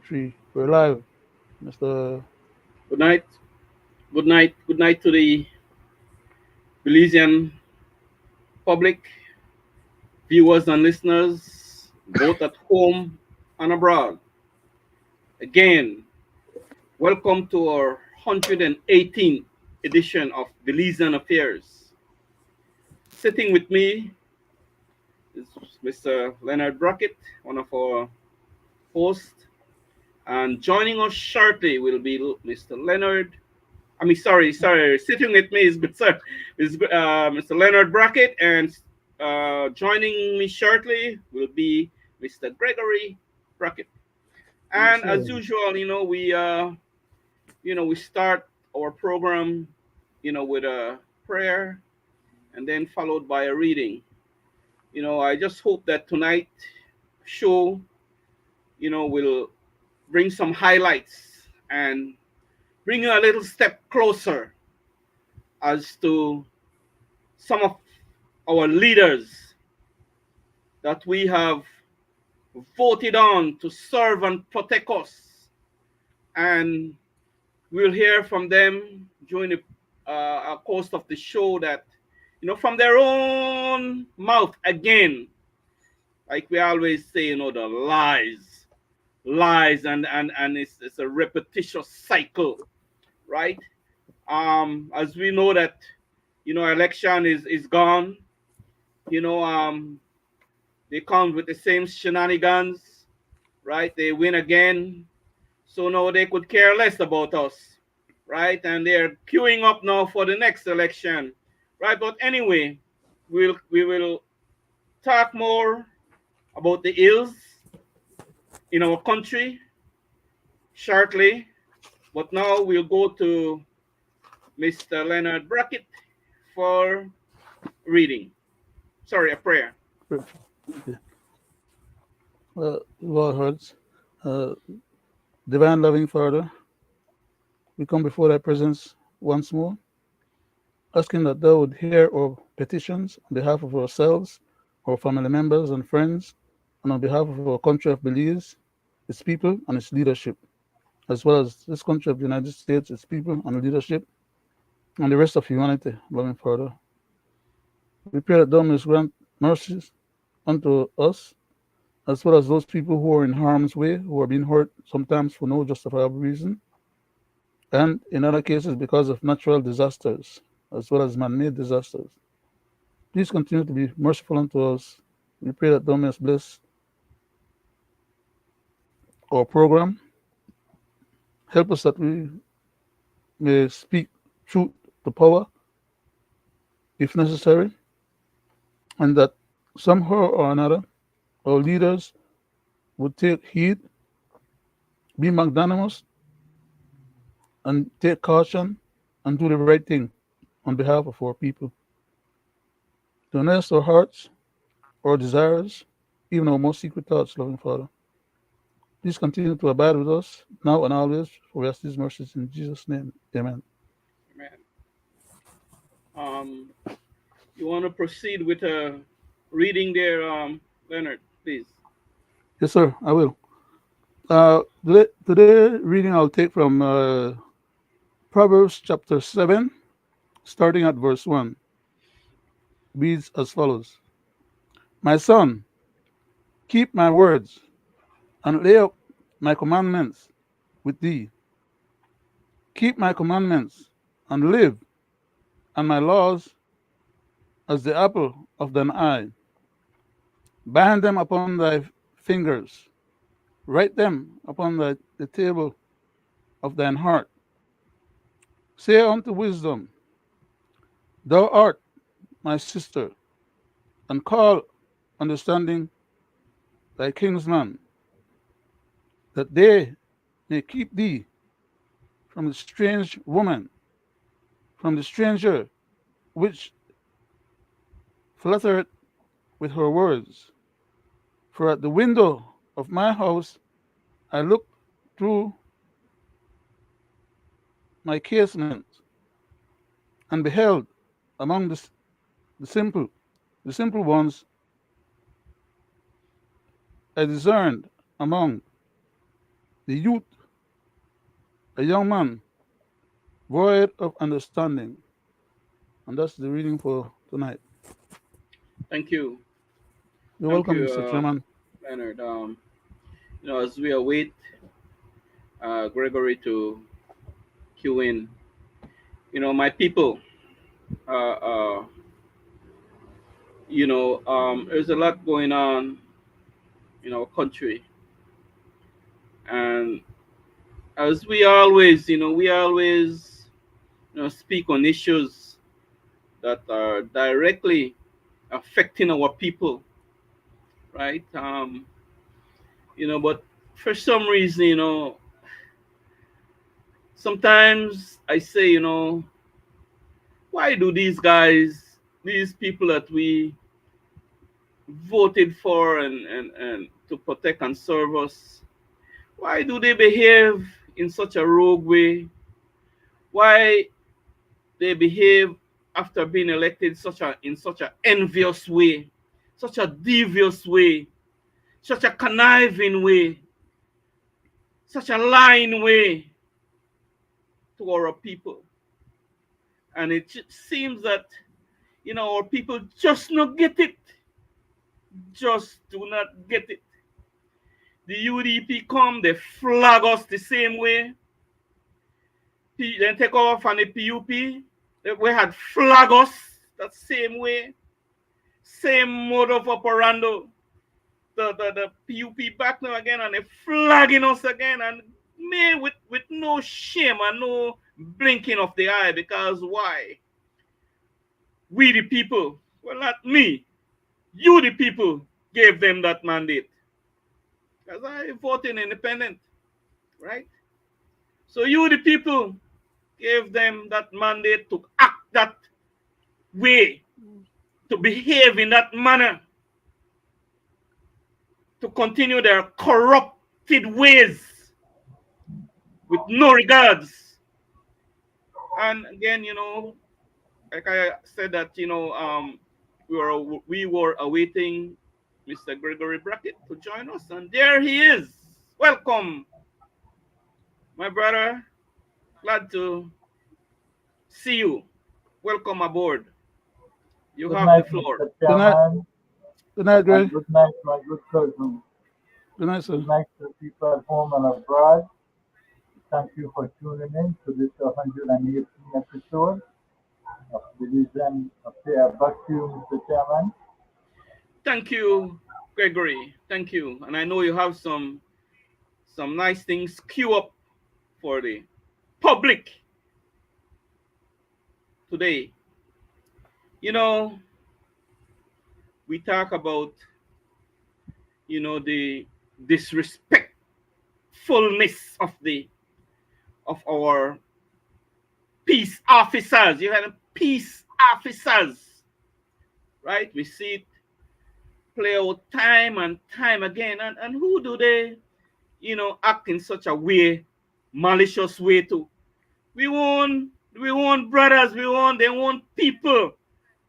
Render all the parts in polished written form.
3. We're live, Mr. Good night. Good night. Good night to the Belizean public, viewers and listeners, both at home and abroad. Again, welcome to our 118th edition of Belizean Affairs. Sitting with me is Mr. Leonard Brackett, one of our hosts, and joining us shortly will be Mr. Leonard. Sorry. Sitting with me Mr. Leonard Brackett, and joining me shortly will be Mr. Gregory Brackett. Yes, And as sir. usual, we start our program, with a prayer and then followed by a reading. I just hope that tonight show, will bring some highlights and bring you a little step closer as to some of our leaders that we have voted on to serve and protect us. And we'll hear from them during the course of the show that, from their own mouth again, like we always say, the lies, and it's a repetitious cycle, right? As we know that, election is gone, you know, um, they come with the same shenanigans, right? They win again. So now they could care less about us, right? And they're queuing up now for the next election, right? But anyway, we will talk more about the ills in our country shortly. But now we'll go to Mr. Leonard Brackett for reading. Sorry, a prayer. Okay. Lord hearts, uh, divine loving Father, we come before thy presence once more, asking that thou would hear our petitions on behalf of ourselves, our family members and friends, and on behalf of our country of Belize, its people and its leadership, as well as this country of the United States, its people and leadership, and the rest of humanity, loving Father. We pray that thou mayest grant mercies unto us, as well as those people who are in harm's way, who are being hurt sometimes for no justifiable reason, and in other cases because of natural disasters, as well as man made disasters. Please continue to be merciful unto us. We pray that thou mayest bless our program. Help us that we may speak truth to power if necessary, and that somehow or another our leaders would take heed, be magnanimous, and take caution and do the right thing on behalf of our people. To nurse our hearts, our desires, even our most secret thoughts, loving Father. Please continue to abide with us now and always, for we ask these mercies in Jesus' name. Amen. Amen. Um, you want to proceed with a reading there, Leonard, please. Yes, sir, I will. Today reading I'll take from Proverbs chapter 7, starting at verse 1, reads as follows: My son, keep my words and lay up my commandments with thee. Keep my commandments and live, and my laws as the apple of thine eye. Bind them upon thy fingers, write them upon the table of thine heart. Say unto wisdom, Thou art my sister, and call understanding thy kinsman, that they may keep thee from the strange woman, from the stranger which fluttereth with her words. For at the window of my house I looked through my casement, and beheld among the simple, the simple ones I discerned among The youth, a young man, void of understanding. And that's the reading for tonight. Thank you. You're Thank welcome, you, Mr. Chairman. Leonard. As we await Gregory to cue in, my people, uh, uh, there's a lot going on in our country. And as we always speak on issues that are directly affecting our people, right? But for some reason, sometimes I say, why do these people that we voted for and to protect and serve us, why do they behave in such a rogue way? Why they behave after being elected in such an envious way, such a devious way, such a conniving way, such a lying way to our people? And it seems that our people just not get it, just do not get it. The UDP come, they flag us the same way. Then take over from the PUP. We had flag us that same way, same mode of operando. The PUP back now again, and they flagging us again, and me with no shame and no blinking of the eye, because why? We the people, well, not me, you the people gave them that mandate, because I voted independent, right? So you the people gave them that mandate to act that way, to behave in that manner, to continue their corrupted ways with no regards. And again, like I said that, we were awaiting Mr. Gregory Brackett to join us, and there he is. Welcome, my brother. Glad to see you. Welcome aboard. You Good have the night, floor. Mr. Good night. Chairman, Good night, and Greg. good night, my good cousin. Good night, sir. Good night to the people at home and abroad. Thank you for tuning in to this 118 episode of Belizean Affair. Back to you, Mr. Chairman. Thank you, Gregory. Thank you. And I know you have some nice things queue up for the public today. You know, we talk about, the disrespectfulness of our peace officers. You had peace officers, right? We see it play out time and time again. And who do they, act in such a way, malicious way to? We want brothers, they want people,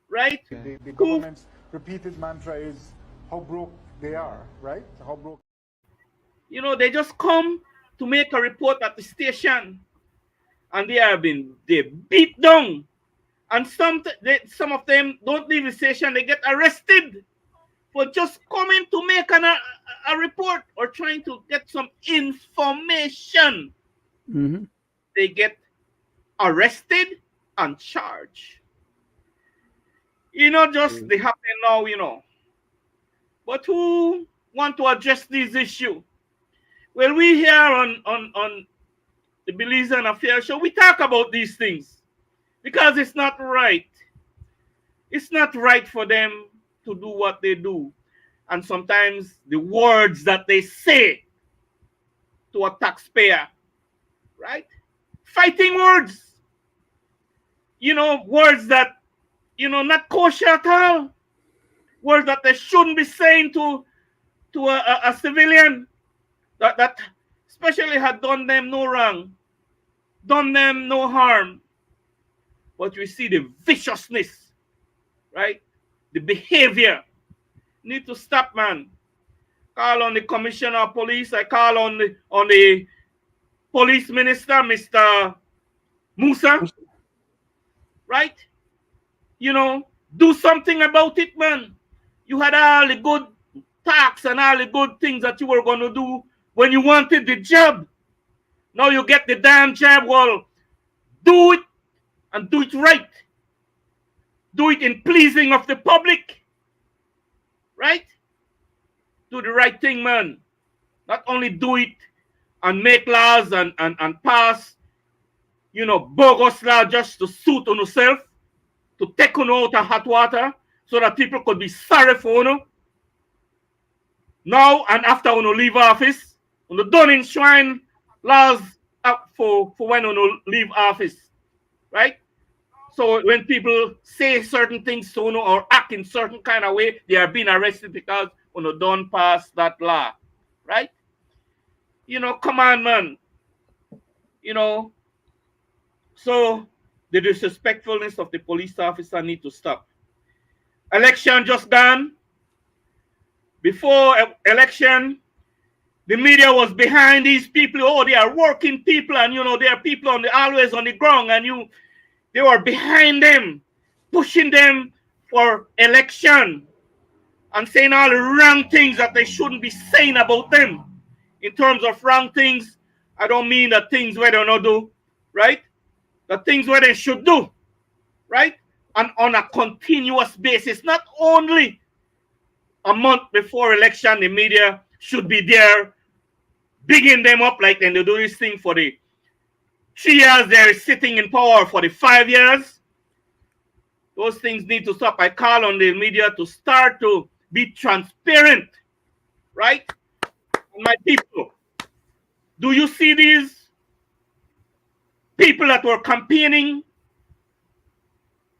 right? The Who, government's repeated mantra is how broke they are, right? How broke. they just come to make a report at the station, and they beat down, and some of them don't leave the station, they get arrested for just coming to make a report or trying to get some information. Mm-hmm. They get arrested and charged. Just they happen now, But who want to address this issue? Well, we here on the Belizean Affair Show, we talk about these things because it's not right. It's not right for them to do what they do. And sometimes the words that they say to a taxpayer, right? Fighting words, words that, not kosher at all. Words that they shouldn't be saying to a civilian that especially had done them no wrong, done them no harm. But we see the viciousness, right? The behavior need to stop, man. call on the commissioner of police. I call on the police minister, Mr. Musa, right? You know, do something about it, man. You had all the good talks and all the good things that you were going to do when you wanted the job. Now you get the damn job. Well, do it and do it right. Do it in pleasing of the public, right? Do the right thing, man. Not only do it and make laws and pass, you know, bogus law just to suit on yourself, to take on out of hot water so that people could be sorry for you. Now and after you leave office, you don't enshrine laws up for when you leave office, right? So when people say certain things to you or act in certain kind of way, they are being arrested because you don't pass that law, right? You know, come on, man. You know, so the disrespectfulness of the police officer need to stop. Election just gone. Before election, the media was behind these people. Oh, they are working people, and you know, they are people always on the ground, and they were behind them, pushing them for election and saying all the wrong things that they shouldn't be saying about them. In terms of wrong things, I don't mean the things where they don't do, right? The things where they should do, right? And on a continuous basis, not only a month before election, the media should be there bigging them up like they do this thing for the 3 years they're sitting in power, for the 5 years. Those things need to stop. I call on the media to start to be transparent, right? My people, do you see these people that were campaigning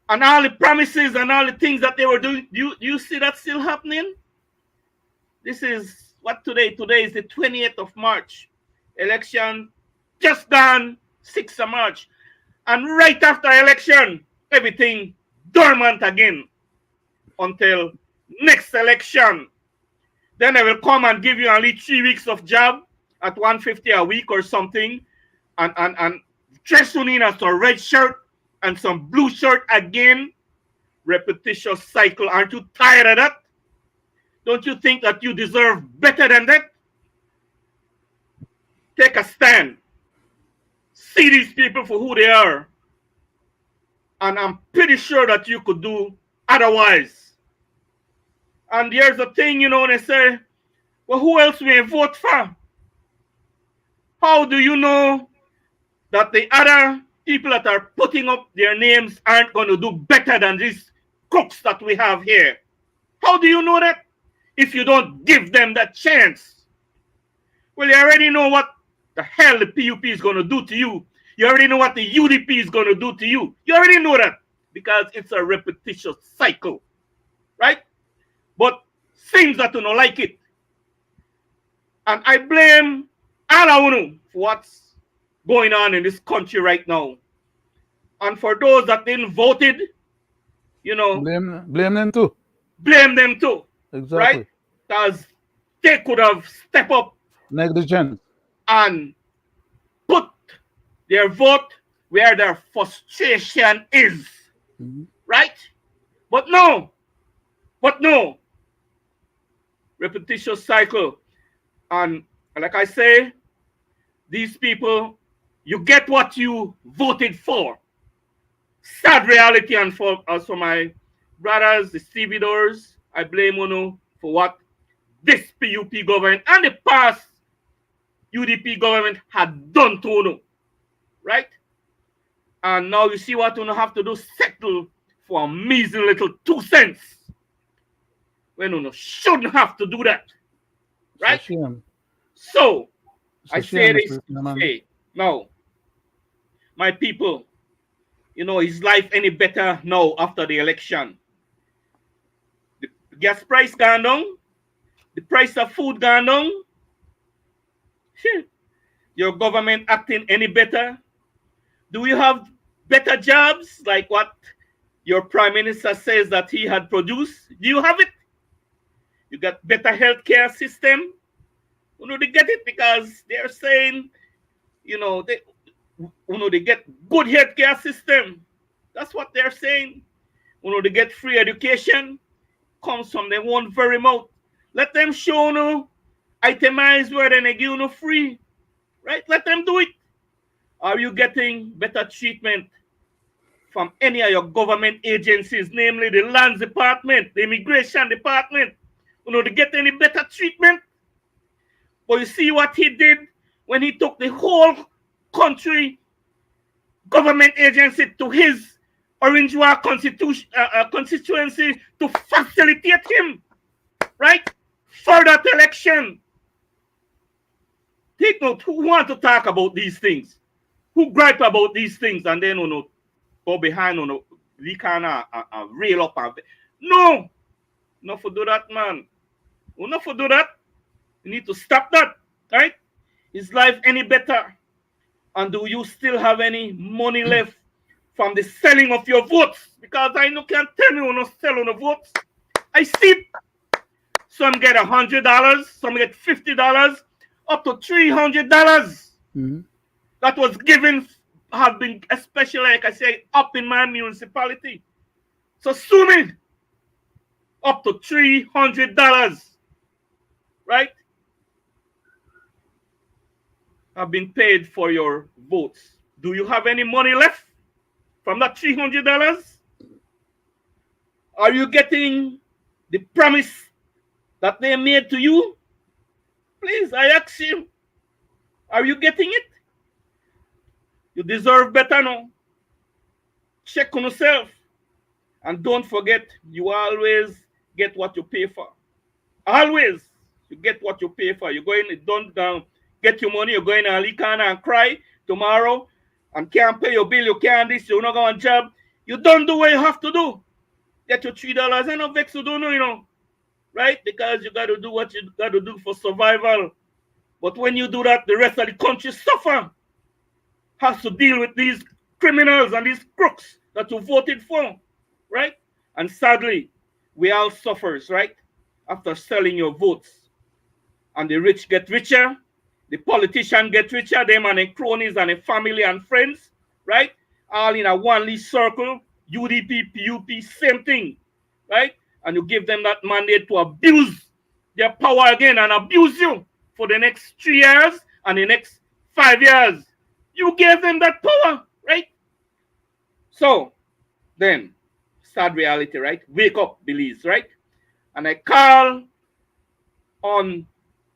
and all the promises and all the things that they were doing? Do you see that still happening? This is what today is the 20th of March. Election just gone, 6th of March. And right after election, everything dormant again until next election. Then they will come and give you only 3 weeks of job at 150 a week or something, and dress you in as a red shirt and some blue shirt again. Repetitious cycle. Aren't you tired of that? Don't you think that you deserve better than that? Take a stand. See these people for who they are. And I'm pretty sure that you could do otherwise. And here's the thing, you know, they say, well, who else will you vote for? How do you know that the other people that are putting up their names aren't going to do better than these crooks that we have here? How do you know that? If you don't give them that chance. Well, you already know what the hell the PUP is going to do to you. You already know what the UDP is going to do to you. You already know that because it's a repetitious cycle, right? But seems that you don't like it. And I blame all of you for what's going on in this country right now. And for those that didn't voted, you know, blame them too. Blame them too. Exactly. Right? Because they could have stepped up negligence and put their vote where their frustration is. Right? But no. Repetitious cycle. And like I say, these people, you get what you voted for. Sad reality. And for my brothers, the stevedores, I blame you for what this PUP government and the past UDP government had done to you. Right? And now you see what you have to do, settle for a measly little 2 cents. When you shouldn't have to do that. Right? So, I say this to say, now, my people, you know, is life any better now after the election? The gas price gone down, the price of food gone down. Your government acting any better? Do you have better jobs like what your prime minister says that he had produced? Do you have it? You got better healthcare system. They get it because they're saying, they they get good healthcare system. That's what they're saying. They get free education comes from their own very mouth. Let them show itemize where they give free, right? Let them do it. Are you getting better treatment from any of your government agencies, namely the Lands Department, the Immigration Department? To get any better treatment? But you see what he did when he took the whole country government agency to his Orangewa constituency to facilitate him, right? For that election. Take note, who want to talk about these things? Who gripe about these things and then go behind we can rail up and no, not for do that, man. Not for do that. You need to stop that, right? Is life any better? And do you still have any money left from the selling of your votes? Because I can't tell me not sell on the votes. I see some get $100, some get $50, up to $300. Mm-hmm. That was given, have been, especially like I say, up in my municipality. So sue me up to $300, right? Have been paid for your votes. Do you have any money left from that $300? Are you getting the promise that they made to you? Please, I ask you, are you getting it? You deserve better now. Check on yourself. And don't forget, you always get what you pay for. Always, you get what you pay for. You go in, don't get your money, you go in and lick and cry tomorrow and can't pay your bill, you can't this, you're not going to job. You don't do what you have to do. Get your $3 and no vex you don't know, right? Because you got to do what you got to do for survival. But when you do that, the rest of the country suffer. Has to deal with these criminals and these crooks that you voted for, right? And sadly, we all suffers, right? After selling your votes. And the rich get richer, the politicians get richer, them and their cronies and their family and friends, right? All in a one-lead circle, UDP, PUP, same thing, right? And you give them that mandate to abuse their power again and abuse you for the next 3 years and the next 5 years. You gave them that power, right? So, then, sad reality, right? Wake up, Belize, right? And I call on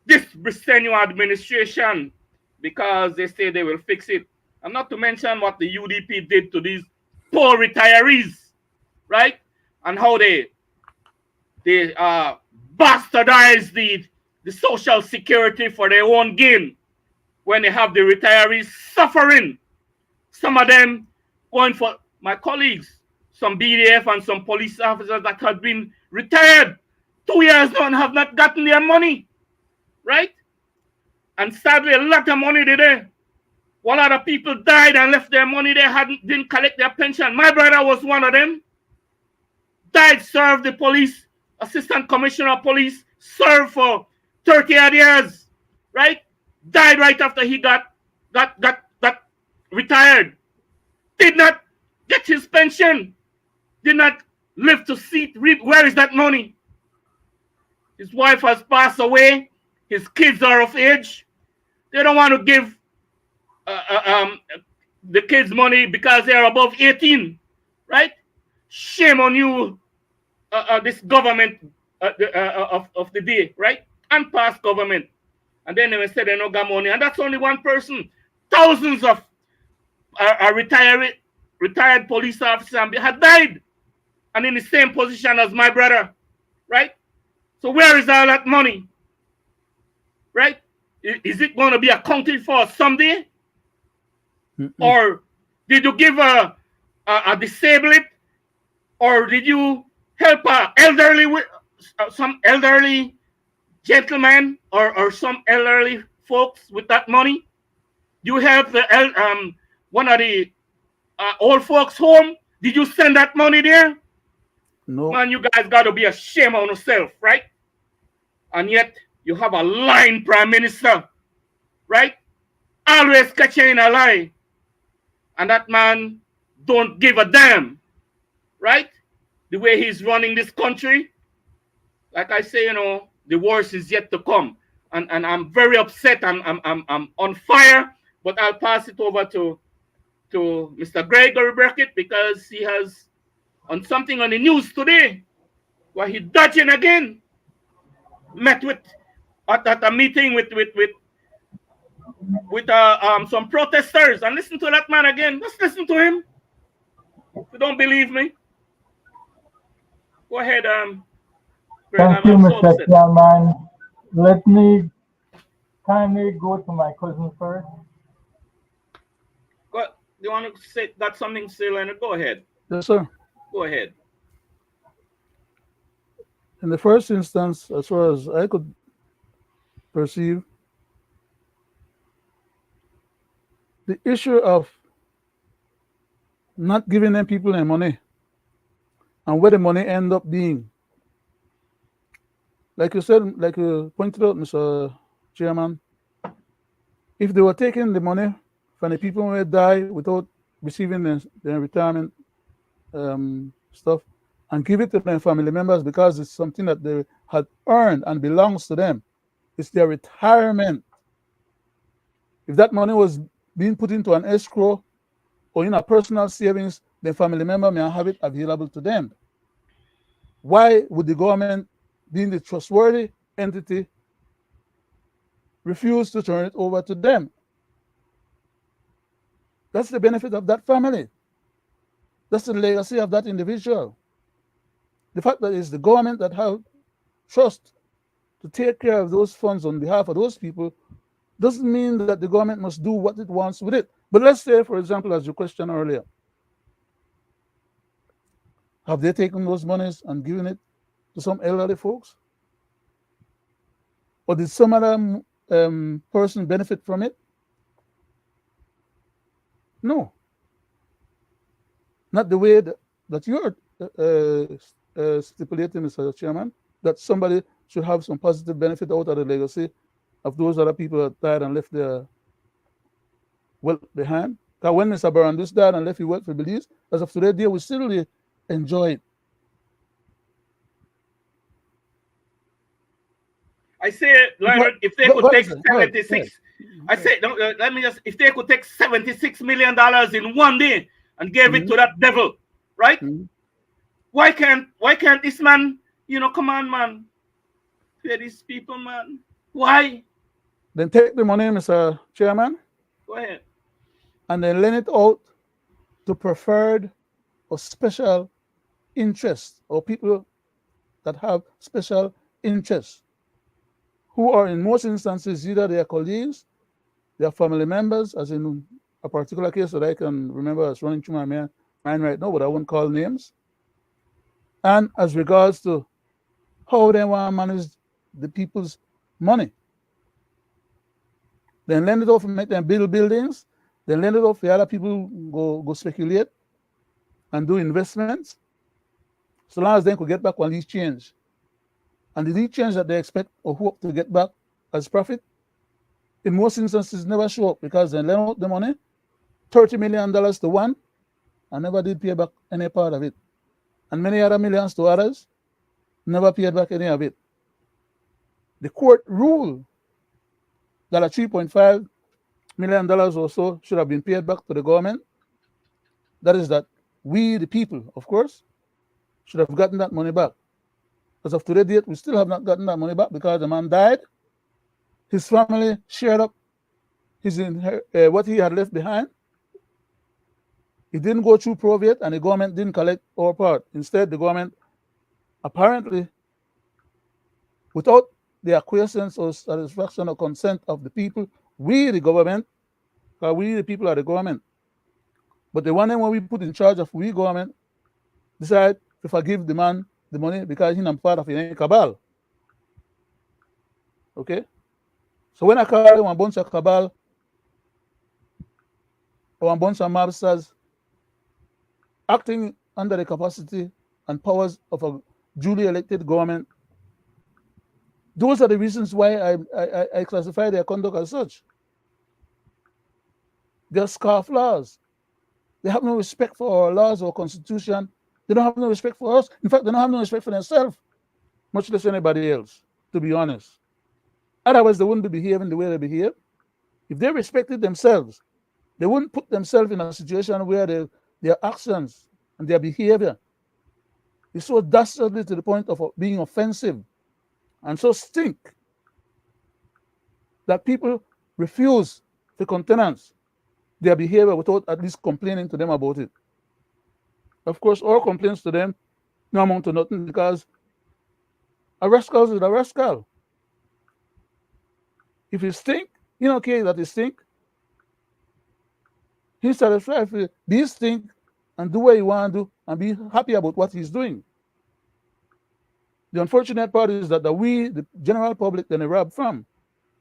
this Belizean administration because they say they will fix it. And not to mention what the UDP did to these poor retirees, right? And how they bastardize the social security for their own gain when they have the retirees suffering. Some of them going for my colleagues, some BDF and some police officers that have been retired 2 years now and have not gotten their money, right? And sadly, a lot of money there. A lot of people died and left their money there, didn't collect their pension. My brother was one of them. Died, served the police, assistant commissioner of police, served for 30 odd years, right? Died right after he got retired. Did not get his pension. Did not live to see where is that money? His wife has passed away. His kids are of age. They don't want to give the kids money because they are above 18, right? Shame on you, this government of the day, right? And past government. And then they say they don't got money. And that's only one person. Thousands of retired police officers have died and in the same position as my brother, right? So where is all that money, right? Is it going to be accounted for someday? Or did you give a disabled, or did you help some elderly gentleman or some elderly folks with that money? You help the one of the old folks home? Did you send that money there? No. Man, you guys got to be ashamed of yourself, right? And yet you have a lying prime minister, right? Always catching a lie. And that man don't give a damn, right? The way he's running this country, like I say, the worst is yet to come. And I'm very upset. I'm on fire. But I'll pass it over to Mr. Gregory Brackett because he has on something on the news today where he dodging again. Met with at a meeting with some protesters, and listen to that man again. Let's listen to him. If you don't believe me, go ahead, Greg. Thank you, I'm so Mr. upset. Chairman. Let me kindly go to my cousin first. Go, you want to say that something, say, Leonard? Go ahead. Yes, sir. Go ahead. In the first instance, as far as I could perceive, the issue of not giving them people their money and where the money end up being, like you said, like you pointed out, Mr. Chairman, if they were taking the money from the people who die without receiving their retirement stuff and give it to their family members because it's something that they had earned and belongs to them, it's their retirement. If that money was being put into an escrow or in a personal savings, the family member may have it available to them. Why would the government, being the trustworthy entity, refuse to turn it over to them? That's the benefit of that family. That's the legacy of that individual. The fact that it's the government that have trust to take care of those funds on behalf of those people doesn't mean that the government must do what it wants with it. But let's say, for example, as you questioned earlier, have they taken those monies and given it to some elderly folks? Or did some other person benefit from it? No. Not the way that you're stipulating, Mr. Chairman, that somebody should have some positive benefit out of the legacy of those other people that died and left their wealth behind. Because when Mr. Barandus died and left his wealth for Belize, as of today, we still enjoy it. I say, Leonard, if they could take 76, I say, no, let me just, if they could take $76 million in one day and gave it to that devil, right? Why can't this man, come on, man, pay these people, man? Why? Then take the money, Mr. Chairman. Go ahead. And then lend it out to preferred or special interests or people that have special interests, who are in most instances either their colleagues, their family members, as in a particular case that I can remember as running through my mind right now, but I won't call names. And as regards to how they want to manage the people's money. Then lend it off and make them build buildings. Then lend it off for other people go speculate and do investments. So long as they could get back on these change. And the change that they expect or hope to get back as profit, in most instances never show up because they lend out the money, $30 million to one, and never did pay back any part of it. And many other millions to others, never paid back any of it. The court ruled that a $3.5 million or so should have been paid back to the government. That is that we, the people, of course, should have gotten that money back. As of today date, we still have not gotten that money back because the man died. His family shared up what he had left behind. It didn't go through probate, and the government didn't collect our part. Instead, the government, apparently, without the acquiescence or satisfaction or consent of the people, we, the government, because we, the people, are the government. But the one thing when we put in charge of we government, decide to forgive the man the money because he's not part of any cabal. Okay? So when I call him a bunch of cabal or a bunch of mobsters acting under the capacity and powers of a duly elected government, Those are the reasons why I classify their conduct as such. They're scofflaws. They have no respect for our laws or constitution. They don't have no respect for us. In fact, they don't have no respect for themselves, much less anybody else, to be honest. Otherwise, they wouldn't be behaving the way they behave. If they respected themselves, they wouldn't put themselves in a situation where their actions and their behavior is so dastardly to the point of being offensive and so stink that people refuse to countenance their behavior without at least complaining to them about it. Of course, our complaints to them no amount to nothing because a rascal is a rascal. If he stink, you don't care that he stink. He's satisfied with be stink and do what he want to do and be happy about what he's doing. The unfortunate part is that we, the general public, then they rob from,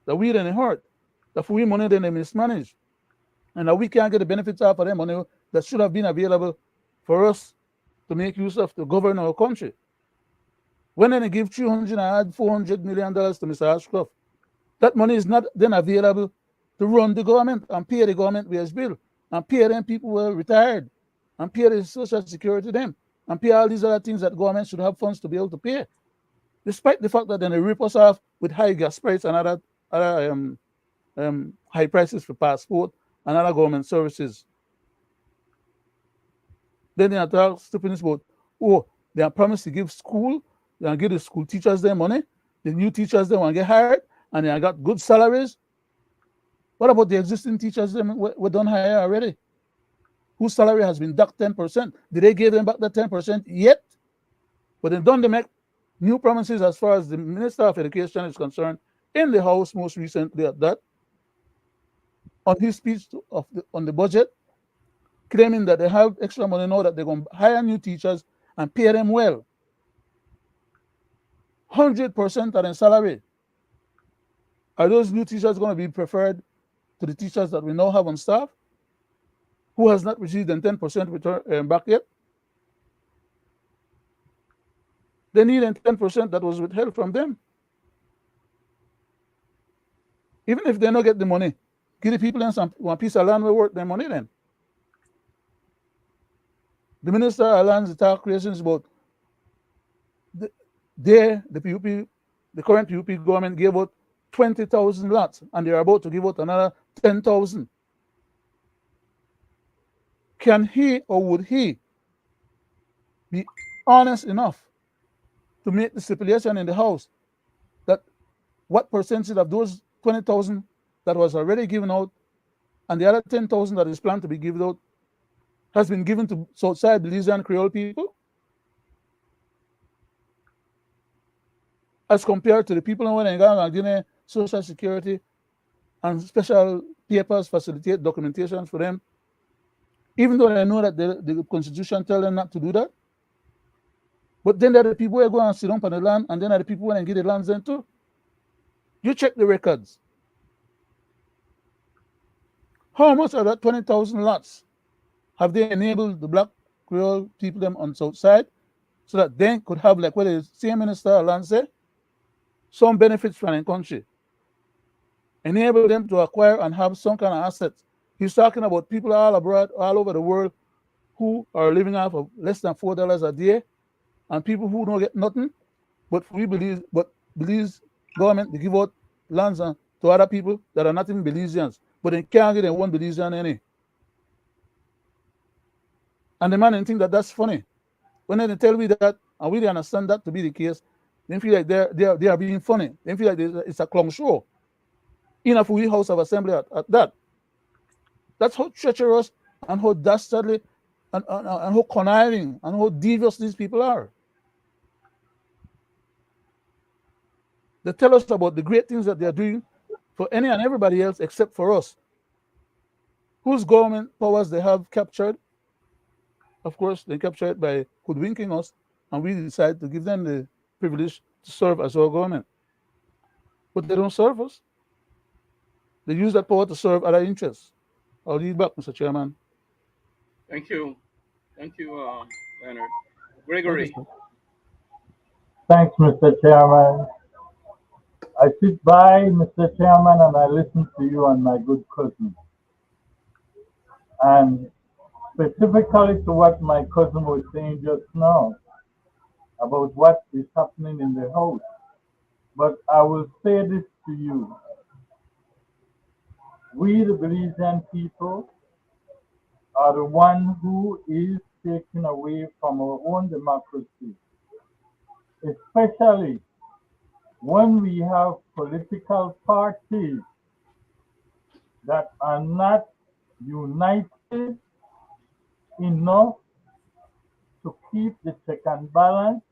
that we then they hurt, that we money then they mismanage, and that we can't get the benefits out of them money that should have been available for us to make use of to govern our country. When they give 300 and add $400 million to Mr. Ashcroft, that money is not then available to run the government and pay the government wage bill and pay them people who are retired and pay the social security to them and pay all these other things that government should have funds to be able to pay. Despite the fact that then they rip us off with high gas prices and other high prices for passport and other government services. Then they are talking stupidness about, oh, they are promised to give school, they are give the school teachers their money, the new teachers they want to get hired, and they have got good salaries. What about the existing teachers them were done hire already? Whose salary has been docked 10%? Did they give them back that 10% yet? But they make new promises as far as the Minister of Education is concerned in the House most recently at that, on his speech on the budget, claiming that they have extra money now that they're going to hire new teachers and pay them well. 100% of their salary. Are those new teachers going to be preferred to the teachers that we now have on staff, who has not received the 10% return back yet? They need 10% that was withheld from them. Even if they don't get the money, give the people them one piece of land will worth their money then. The Minister of Lands talk creations about the PUP, the current PUP government gave out 20,000 lots and they're about to give out another 10,000. Can he or would he be honest enough to make the stipulation in the House that what percentage of those 20,000 that was already given out and the other 10,000 that is planned to be given out has been given to Southside Belizean Creole people, as compared to the people who are getting Social Security and special papers facilitate documentations for them, even though they know that the Constitution tells them not to do that. But then there are the people who go and sit down on the land, and then there are the people who get the lands then too. You check the records. How much of that 20,000 lots have they enabled the Black Creole people them on South Side so that they could have, like what the same Minister of Land said, some benefits from the country? Enable them to acquire and have some kind of assets. He's talking about people all abroad, all over the world, who are living off of less than $4 a day, and people who don't get nothing. But Belize government, they give out lands to other people that are not even Belizeans, but they can't get one Belizean any. And the man think that that's funny. When they tell me that, and we understand that to be the case, they feel like they are being funny. They feel like it's a clown show in a full House of Assembly at that. That's how treacherous and how dastardly and how conniving and how devious these people are. They tell us about the great things that they are doing for any and everybody else except for us, whose government powers they have captured. Of course, they capture it by hoodwinking us, and we decide to give them the privilege to serve as our government. But they don't serve us. They use that power to serve other interests. I'll lead back, Mr. Chairman. Thank you. Thank you, Leonard. Thank you, Gregory. sir. Thanks, Mr. Chairman. I sit by, Mr. Chairman, and I listen to you and my good cousin. And specifically to what my cousin was saying just now about what is happening in the house. But I will say this to you. We, the Belizean people, are the one who is taken away from our own democracy, especially when we have political parties that are not united enough to keep the check and balance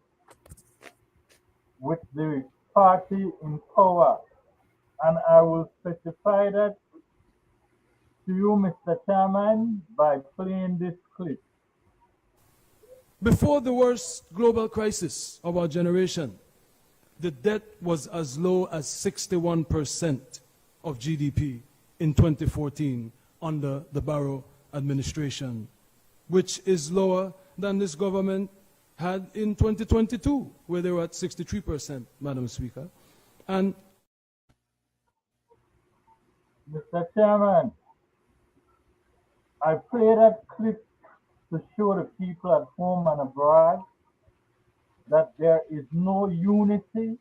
with the party in power. And I will specify that to you, Mr. Chairman, by playing this clip. Before the worst global crisis of our generation, the debt was as low as 61% of GDP in 2014 under the Barrow administration, which is lower than this government had in 2022, where they were at 63%, Madam Speaker. And Mr. Chairman, I play that clip to show the people at home and abroad that there is no unity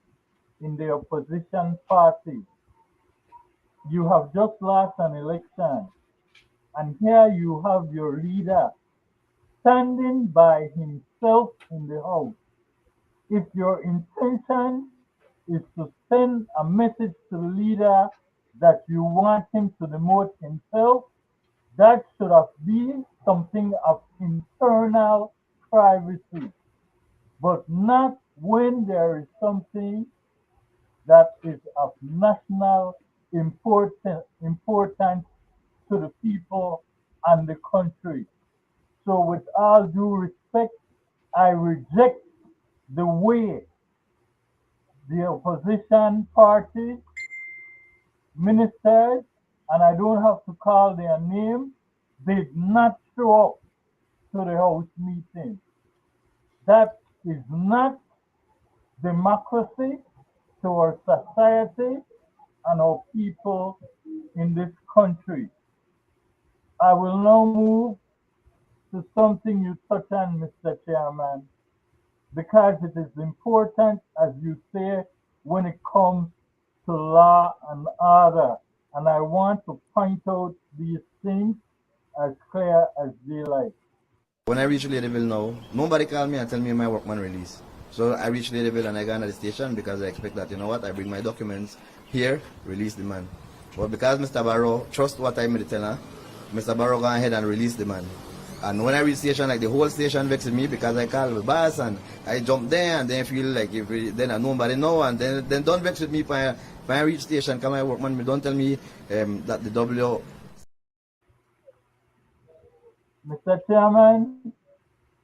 in the opposition party. You have just lost an election, and here you have your leader standing by himself in the house. If your intention is to send a message to the leader that you want him to demote himself, that should have been something of internal privacy, but not when there is something that is of national importance to the people and the country. So with all due respect, I reject the way the opposition party ministers, and I don't have to call their name, did not show up to the House meeting. That is not democracy to our society and our people in this country. I will now move to something you touch on, Mr. Chairman, because it is important, as you say, when it comes to law and order. And I want to point out these things as clear as daylight. When I reach Ladyville now, nobody call me and tell me my workman release. So I reach Ladyville and I go into the station because I expect that, you know what, I bring my documents here, release the man. But because Mr. Barrow trust what I made tell her, Mr. Barrow go ahead and release the man. And when I reach station, like the whole station vexed me because I call the boss and I jump there and then feel like if then I nobody know and then don't vex with me when I reach station, come my workman, don't tell me that the W. Mr. Chairman,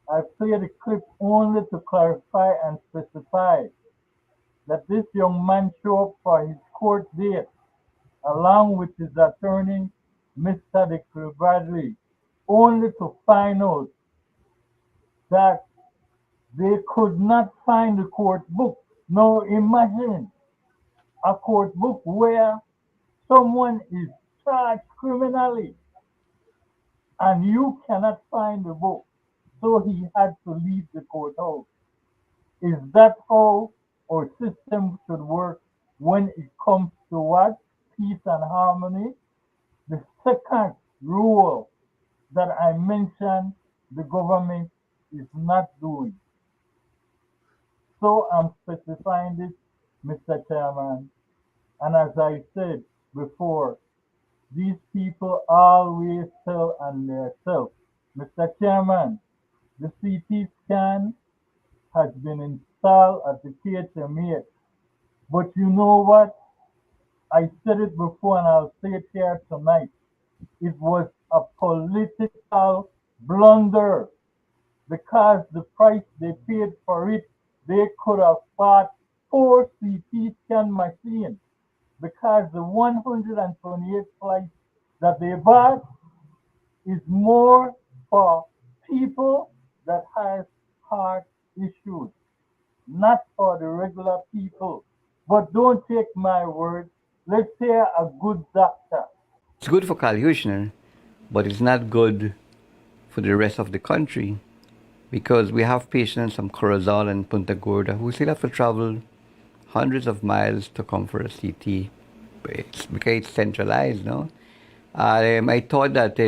I play the clip only to clarify and specify that this young man showed up for his court date along with his attorney, Mr. Gregory Bradley, only to find out that they could not find the court book. Now imagine a court book where someone is charged criminally and you cannot find the book. So he had to leave the courthouse. Is that how our system should work when it comes to what? Peace and harmony? The second rule that I mentioned the government is not doing. So I'm specifying this, Mr. Chairman. And as I said before, these people always tell on themselves. Mr. Chairman, the CT scan has been installed at the KHMH. But you know what? I said it before and I'll say it here tonight. It was a political blunder because the price they paid for it, they could have bought 4 CT scan machines because the 128 flights that they bought is more for people that has heart issues, not for the regular people. But don't take my word. Let's say a good doctor. It's good for Kalyushner, but it's not good for the rest of the country because we have patients from Corozal and Punta Gorda who still have to travel hundreds of miles to come for a CT. It's because it's centralized, no? I thought that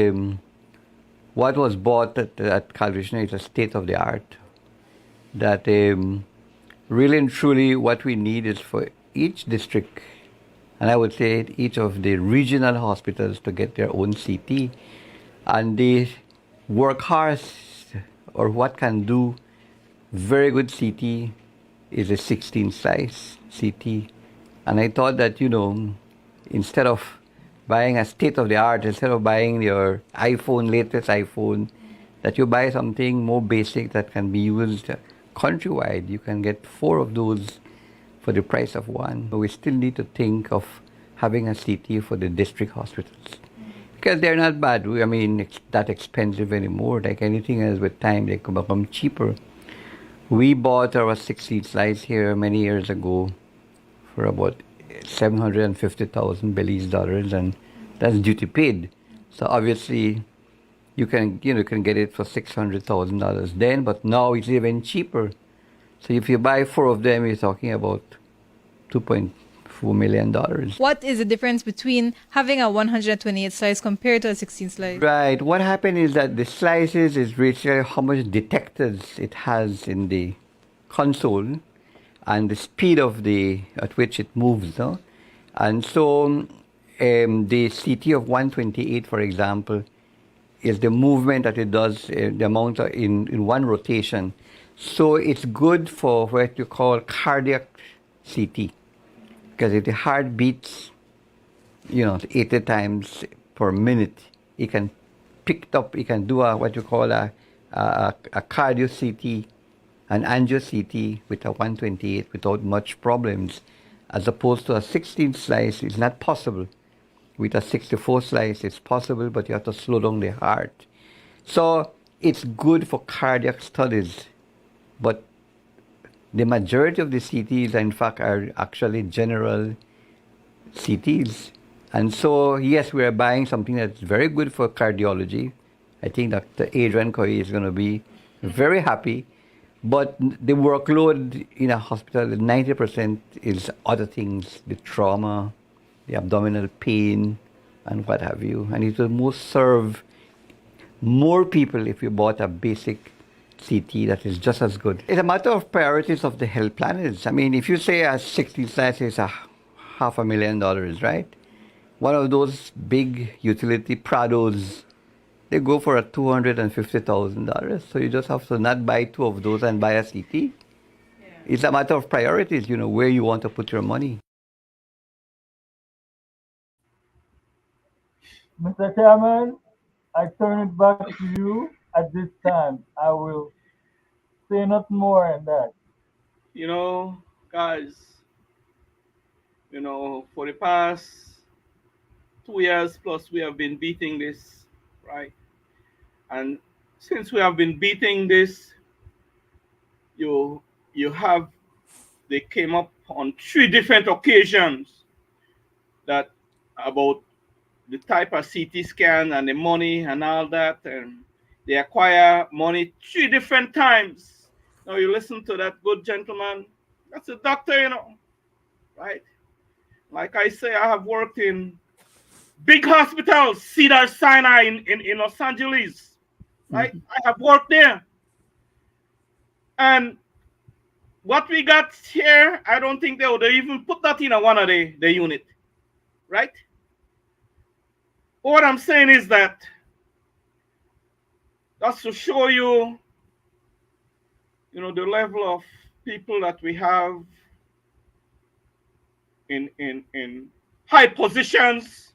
what was bought at Kalyushner is a state of the art. That really and truly what we need is for each district, and I would say each of the regional hospitals to get their own CT, and they work hard, or what can do very good CT is a 16 slice CT. And I thought that, instead of buying a state of the art, instead of buying your latest iPhone, that you buy something more basic that can be used countrywide. You can get 4 of those for the price of one. But we still need to think of having a CT for the district hospitals. Because they're not bad. It's that expensive anymore. Like anything else with time, they can become cheaper. We bought our 16 slice here many years ago for about 750,000 Belize dollars, and that's duty paid. So obviously, you can get it for $600,000 then, but now it's even cheaper. So if you buy 4 of them, you're talking about $2.4 million. What is the difference between having a 128 slice compared to a 16 slice? Right. What happened is that the slices is really how much detectors it has in the console and the speed at which it moves. No? And so the CT of 128, for example, is the movement that it does, the amount in one rotation. So it's good for what you call cardiac CT. Because if the heart beats, 80 times per minute, it can pick up, it can do what you call a cardio CT, an angio CT with a 128 without much problems, as opposed to a 16 slice. It's not possible. With a 64 slice, it's possible, but you have to slow down the heart. So it's good for cardiac studies, but the majority of the CTs, in fact, are actually general CTs. And so, yes, we are buying something that's very good for cardiology. I think Dr. Adrian Coy is going to be very happy. But the workload in a hospital, 90% is other things, the trauma, the abdominal pain, and what have you. And it will most serve more people if you bought a basic CT that is just as good. It's a matter of priorities of the health planners. If you say a 60 slice is $500,000, right? One of those big utility Prados, they go for a $250,000. So you just have to not buy 2 of those and buy a CT. Yeah. It's a matter of priorities, where you want to put your money. Mr. Chairman, I turn it back to you at this time. I will say not more than that. Guys, for the past 2 years plus, we have been beating this, right? And since we have been beating this, they came up on 3 different occasions that about the type of CT scan and the money and all that, and they acquire money 3 different times. Now you listen to that good gentleman, that's a doctor, right? Like I say, I have worked in big hospitals, Cedar Sinai in Los Angeles, right? Mm-hmm. I have worked there. And what we got here, I don't think they would even put that in one of the unit, right? What I'm saying is that that's to show you, the level of people that we have in high positions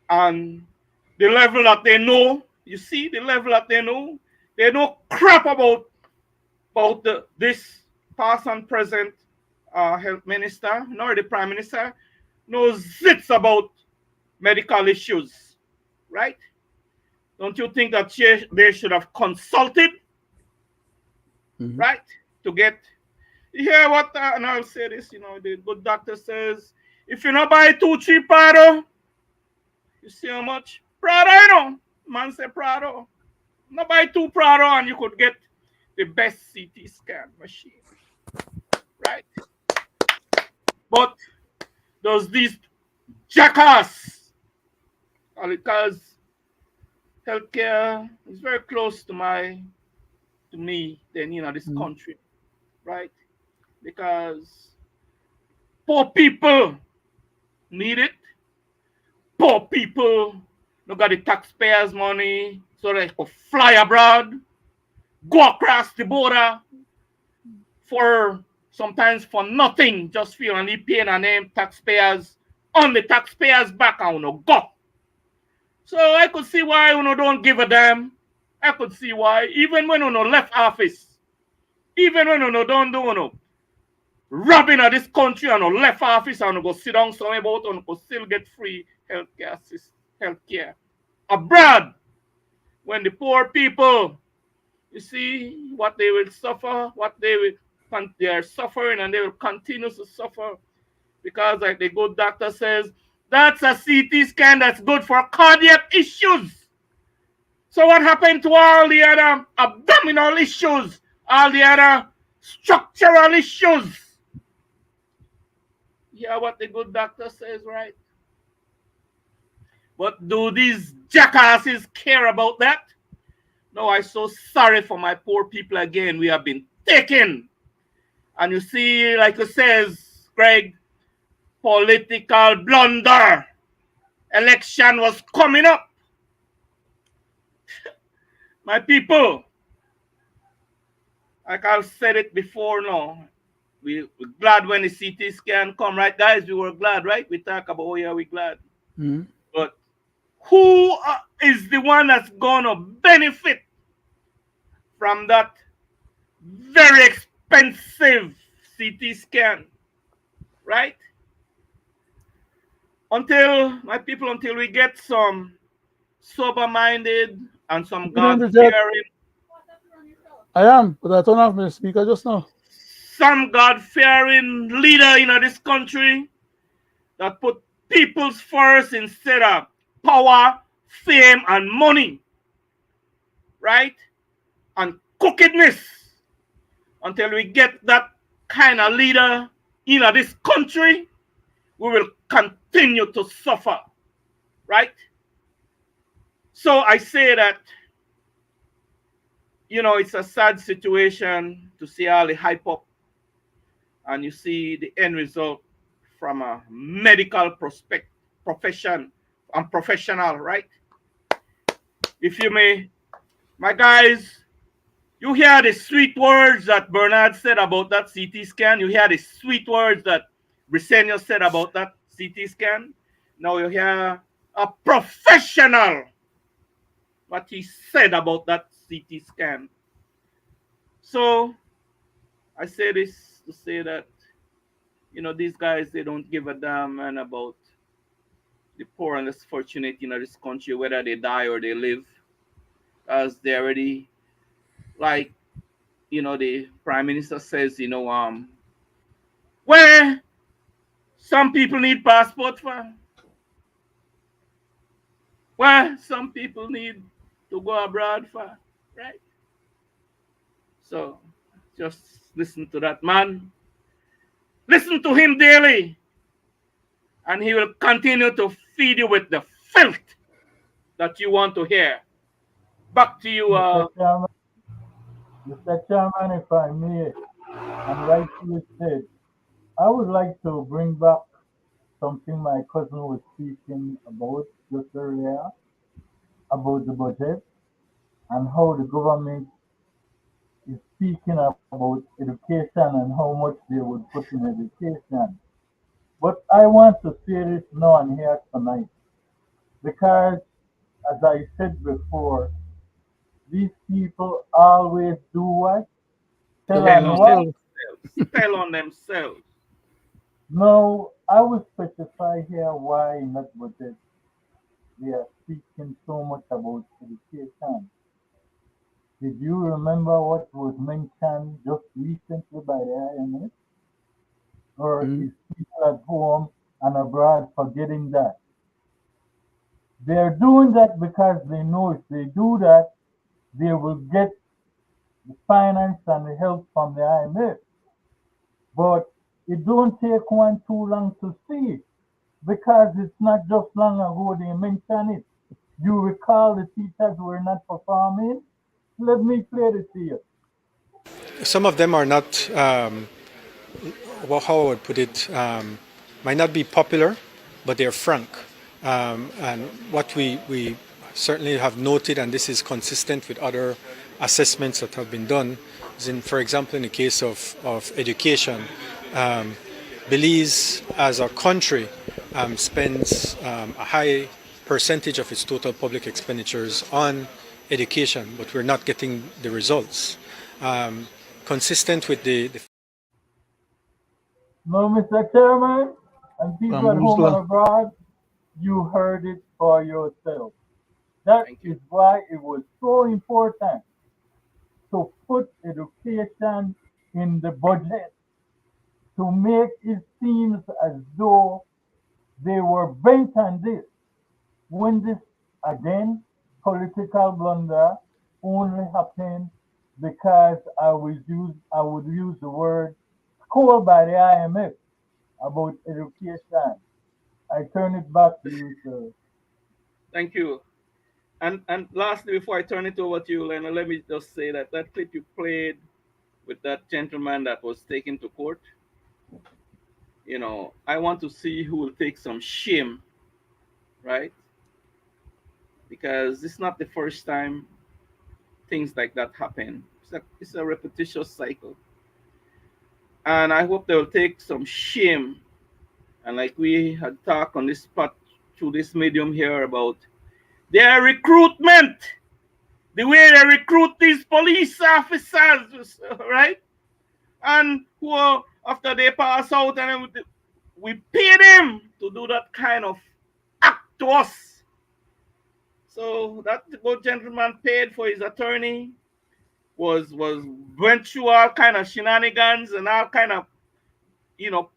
and the level that they know. You see the level that they know. They know crap about this past and present health minister, nor the prime minister knows zits about medical issues, right? Don't you think that they should have consulted, right, to get, You hear what? And I'll say this. The good doctor says, if you not buy 2, 3 Prado, you see how much Prado, Man say Prado. Not buy 2 Prado, and you could get the best CT scan machine, right? But does these jackass, because healthcare is very close to me than this Mm. country, right? Because poor people need it. Poor people don't got the taxpayers' money, so they could fly abroad, go across the border for sometimes for nothing, just feel only paying a name taxpayers on the taxpayers' back and go. So I could see why don't give a damn. I could see why, even when left office, even when don't do robbing of this country and left office and go sit down somewhere about and go still get free healthcare abroad, when the poor people, you see what they will suffer, they are suffering, and they will continue to suffer because, like the good doctor says, that's a CT scan that's good for cardiac issues. So what happened to all the other abdominal issues, all the other structural issues? Yeah, what the good doctor says, right? But do these jackasses care about that? No, I'm so sorry for my poor people again. We have been taken. And you see, like it says, Greg, political blunder. Election was coming up. My people, like I've said it before now, we're glad when the CT scan come, right, guys? We were glad, right? We talk about, oh yeah, we're glad. Mm. But who is the one that's going to benefit from that very expensive CT scan, right? Until we get some sober-minded and some You don't reject. God-fearing, I am, but I turned off my speaker just now. leader in this country that put people's first instead of power, fame, and money, right? And crookedness. Until we get that kind of leader in this country, we will continue to suffer, right? So I say that, it's a sad situation to see all the hype up and you see the end result from a medical profession and professional, right? If you may, my guys, you hear the sweet words that Bernard said about that CT scan. You hear the sweet words that Brisenio said about that CT scan. Now you hear a professional what he said about that CT scan. So I say this to say that, these guys, they don't give a damn, man, about the poor and less fortunate in this country, whether they die or they live, as they already, like, the prime minister says, where some people need passport for, where some people need to go abroad for, right? So just listen to that man. Listen to him daily, and he will continue to feed you with the filth that you want to hear. Back to you. Mr. Chairman, if I may, and rightfully said, I would like to bring back something my cousin was speaking about just earlier about the budget and how the government is speaking about education and how much they would put in education. But I want to say this now and here tonight because, as I said before, these people always do what? Tell Tell on on what? Themselves. themselves. Tell on themselves. No, I will specify here why in that budget. We are speaking so much about education. Did you remember what was mentioned just recently by the IMF? Or Mhm. is people at home and abroad forgetting that? They're doing that because they know if they do that, they will get the finance and the help from the IMF. But it don't take one too long to see it because it's not just long ago they mentioned it. You recall the teachers were not performing? Let me play this to you. Some of them are not, well, how I would put it, might not be popular, but they're frank. And what we certainly have noted, and this is consistent with other assessments that have been done, is in, for example, in the case of education, Belize as a country spends a high percentage of its total public expenditures on education, but we're not getting the results. Consistent with the No, Mr. Chairman, and people at home and Bamboozler. abroad, you heard it for yourself. That Thank you. is why it was so important to put education in the budget to make it seem as though they were bent on this. When this, again, political blunder only happened because I would use the word called by the IMF about education. I turn it back to you, sir. Thank you. And lastly, before I turn it over to you, Leonard, let me just say that that clip you played with that gentleman that was taken to court, I want to see who will take some shame, right? Because it's not the first time things like that happen. It's a repetitious cycle. And I hope they will take some shame. And like we had talked on this spot through this medium here about their recruitment, the way they recruit these police officers, right? And who are, after they pass out, and we pay them to do that kind of act to us. So that good gentleman paid for his attorney, was went through all kind of shenanigans and all kind of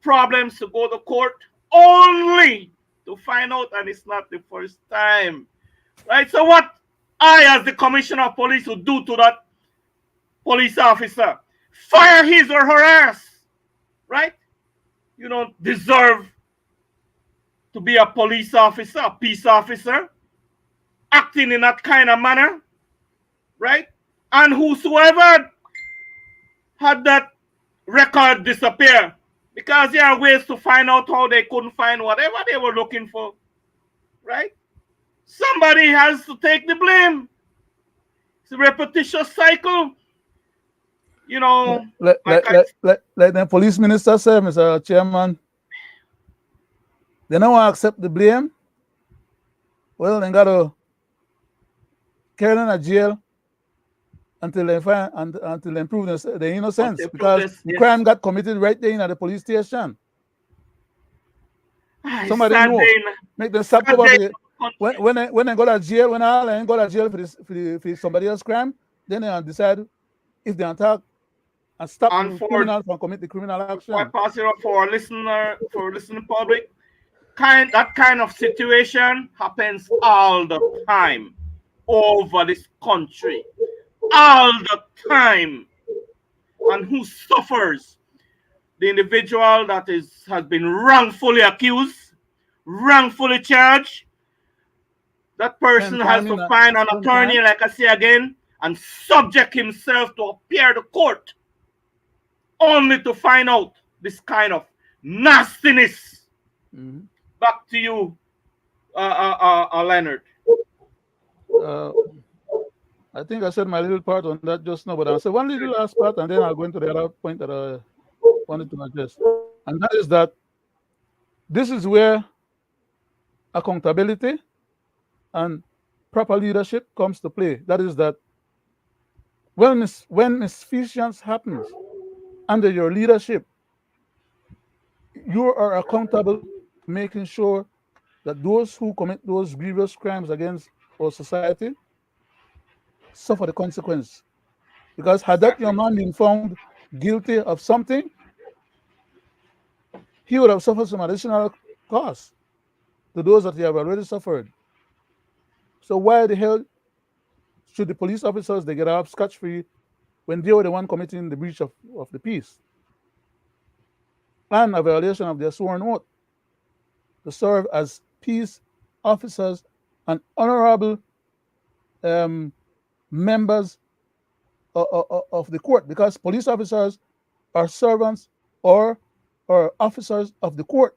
problems to go to court, only to find out, and it's not the first time, right? So what I, as the commissioner of police, would do to that police officer? Fire his or her ass, right? You don't deserve to be a police officer, a peace officer, acting in that kind of manner, right? And whosoever had that record disappear, because there are ways to find out how they couldn't find whatever they were looking for, right? Somebody has to take the blame. It's a repetitious cycle. Let, Like let, let, let, let the police minister say, Mr. Chairman, they don't want to accept the blame. Well, they got to carry them in jail until they find until they prove their innocence, until because protest, the yes. crime got committed right there in the police station. It's Somebody sad know. day. Make them stop Sad over day the, in the country. when they go to jail, when all ain't go to jail for somebody else's crime, then they decide if they attack and stop And the criminal from committing the criminal before I action. pass it up for our listening public, that kind of situation happens all the time over this country, all the time. And who suffers? The individual that has been wrongfully accused, wrongfully charged. That person Spend has time to in a find an spend attorney, time. like I say again, and subject himself to appear to court, only to find out this kind of nastiness. Mhm. Back to you, Leonard. Uh, I think I said my little part on that just now, but I'll say one little last part and then I'll go into the other point that I wanted to address. And that is that this is where accountability and proper leadership comes to play. That is that when misfeasance happens under your leadership, you are accountable to making sure that those who commit those grievous crimes against our society suffer the consequence. Because had that young man been found guilty of something, he would have suffered some additional costs to those that he have already suffered. So why the hell should the police officers they get off scotch-free when they were the one committing the breach of the peace and a violation of their sworn oath to serve as peace officers and honorable members of the court? Because police officers are servants or officers of the court.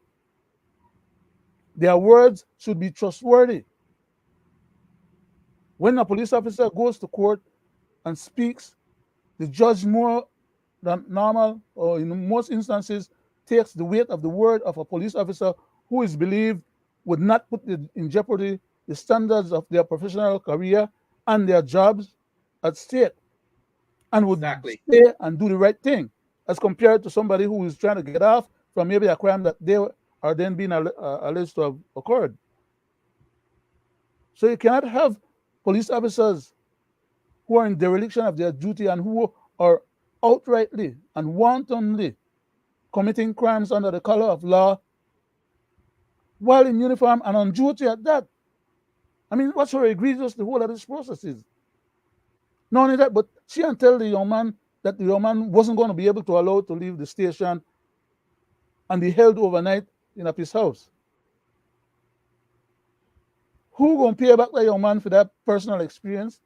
Their words should be trustworthy. When a police officer goes to court and speaks, the judge more than normal, or in most instances, takes the weight of the word of a police officer who is believed would not put in jeopardy the standards of their professional career and their jobs at stake, and would stay and do the right thing, as compared to somebody who is trying to get off from maybe a crime that they are then being alleged to have occurred. So you cannot have police officers who are in dereliction of their duty and who are outrightly and wantonly committing crimes under the color of law while in uniform and on duty at that. I mean, what's so egregious the whole of this process is? Not only that, but she and tell the young man that the young man wasn't going to be able to allow to leave the station and be held overnight in a peace house. Who gonna pay back that young man for that personal experience?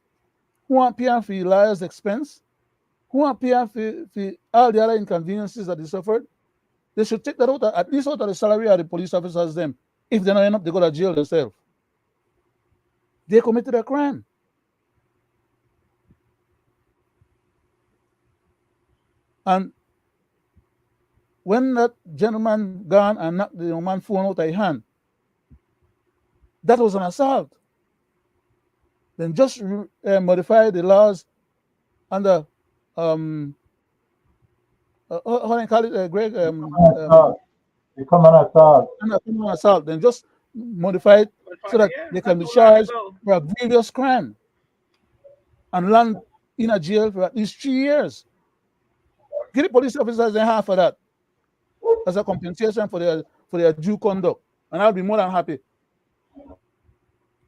Who want pay for lawyer's expense? Who want pay for all the other inconveniences that he suffered? They should take that out, at least out of the salary of the police officers them. If they don't end up, they go to jail themselves. They committed a crime. And when that gentleman gone and knocked the young man phone out of his hand, that was an assault. Then just modify the laws under how do you call it, Greg? Common assault. Common assault. Then just modify it so that they can be charged for a grievous crime and land in a jail for at least 3 years. Give the police officers half of that as a compensation for their due conduct, and I'll be more than happy.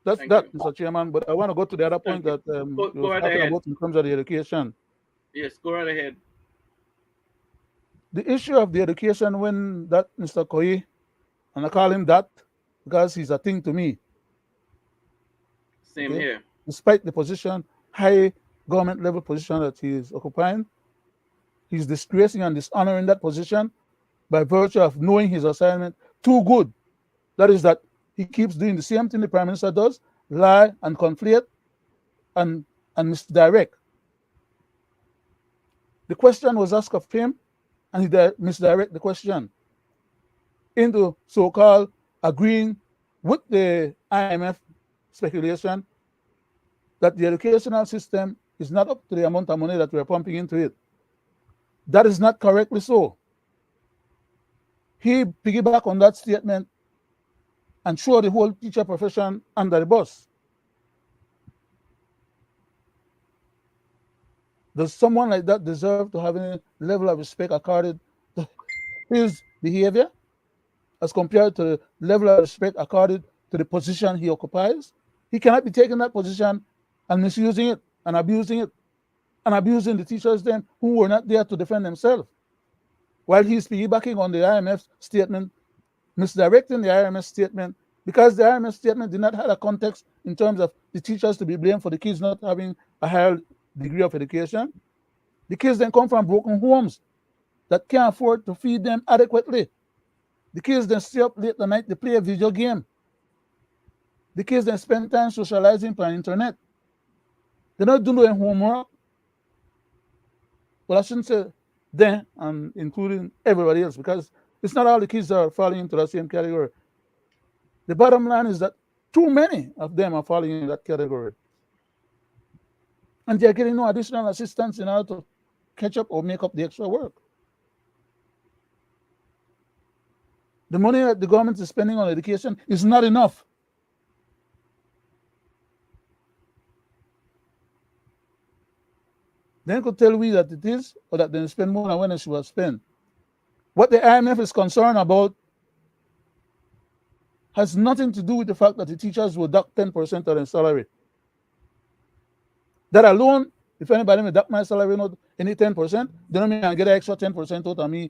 That's that, Mr. Chairman. But I want to go to the other point that you were talking about in terms of the education. Yes, go right ahead. The issue of the education, when that Mr. Koi, and I call him that because he's a thing to me. Same here. Despite the position, high government level position that he is occupying, he's disgracing and dishonoring that position by virtue of knowing his assignment too good. That is that he keeps doing the same thing the Prime Minister does, lie and conflate and misdirect. The question was asked of him, and he misdirect the question into so-called agreeing with the IMF speculation that the educational system is not up to the amount of money that we're pumping into it. That is not correctly so. He piggybacked on that statement and threw the whole teacher profession under the bus. Does someone like that deserve to have any level of respect accorded to his behavior as compared to the level of respect accorded to the position he occupies? He cannot be taking that position and misusing it and abusing it and abusing the teachers then who were not there to defend themselves, while he's piggybacking on the IMF statement, misdirecting the IMF statement, because the IMF statement did not have a context in terms of the teachers to be blamed for the kids not having a higher degree of education. The kids then come from broken homes that can't afford to feed them adequately. The kids then stay up late at night to play a video game. The kids then spend time socializing on the internet. They're not doing homework. Well, I shouldn't say them, and including everybody else, because it's not all the kids that are falling into the same category. The bottom line is that too many of them are falling in that category. And they're getting no additional assistance in order to catch up or make up the extra work. The money that the government is spending on education is not enough. Then could tell we that it is, or that they spend more than when it should have spent. What the IMF is concerned about has nothing to do with the fact that the teachers will deduct 10% of their salary. That alone, if anybody may deduct my salary, not any 10%, they don't mean I get an extra 10% out of me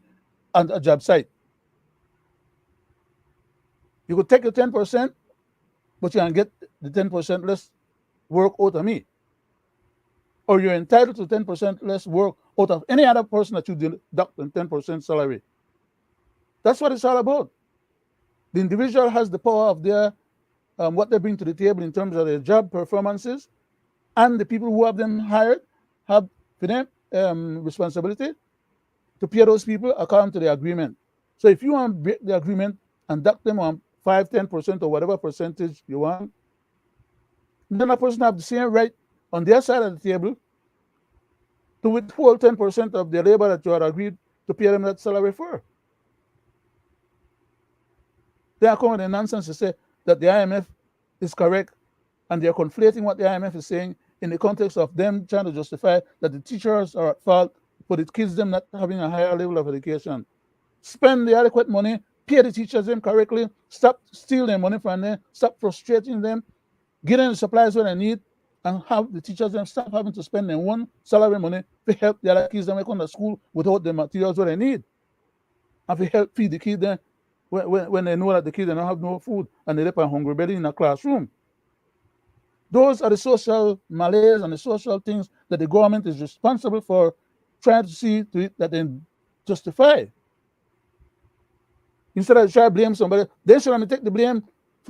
at a job site. You could take the 10%, but you can get the 10% less work out of me. Or you're entitled to 10% less work out of any other person that you deduct the 10% salary. That's what it's all about. The individual has the power of their what they bring to the table in terms of their job performances, and the people who have them hired have for them responsibility to pay those people according to the agreement. So if you want to break the agreement and deduct them on 5, 10% or whatever percentage you want, then a person have the same right on their side of the table to withhold 10% of the labor that you had agreed to pay them that salary for. They are coming with nonsense to say that the IMF is correct, and they are conflating what the IMF is saying in the context of them trying to justify that the teachers are at fault for the kids them not having a higher level of education. Spend the adequate money, pay the teachers them correctly, stop stealing their money from them, stop frustrating them, get them the supplies what they need, and have the teachers them stop having to spend their own salary money to help the other kids them come to school without the materials what they need, and to help feed the kids them when they know that the kids don't have no food and they live on hungry belly in a classroom. Those are the social malaise and the social things that the government is responsible for trying to see to it that they justify. Instead of trying to blame somebody, they should take the blame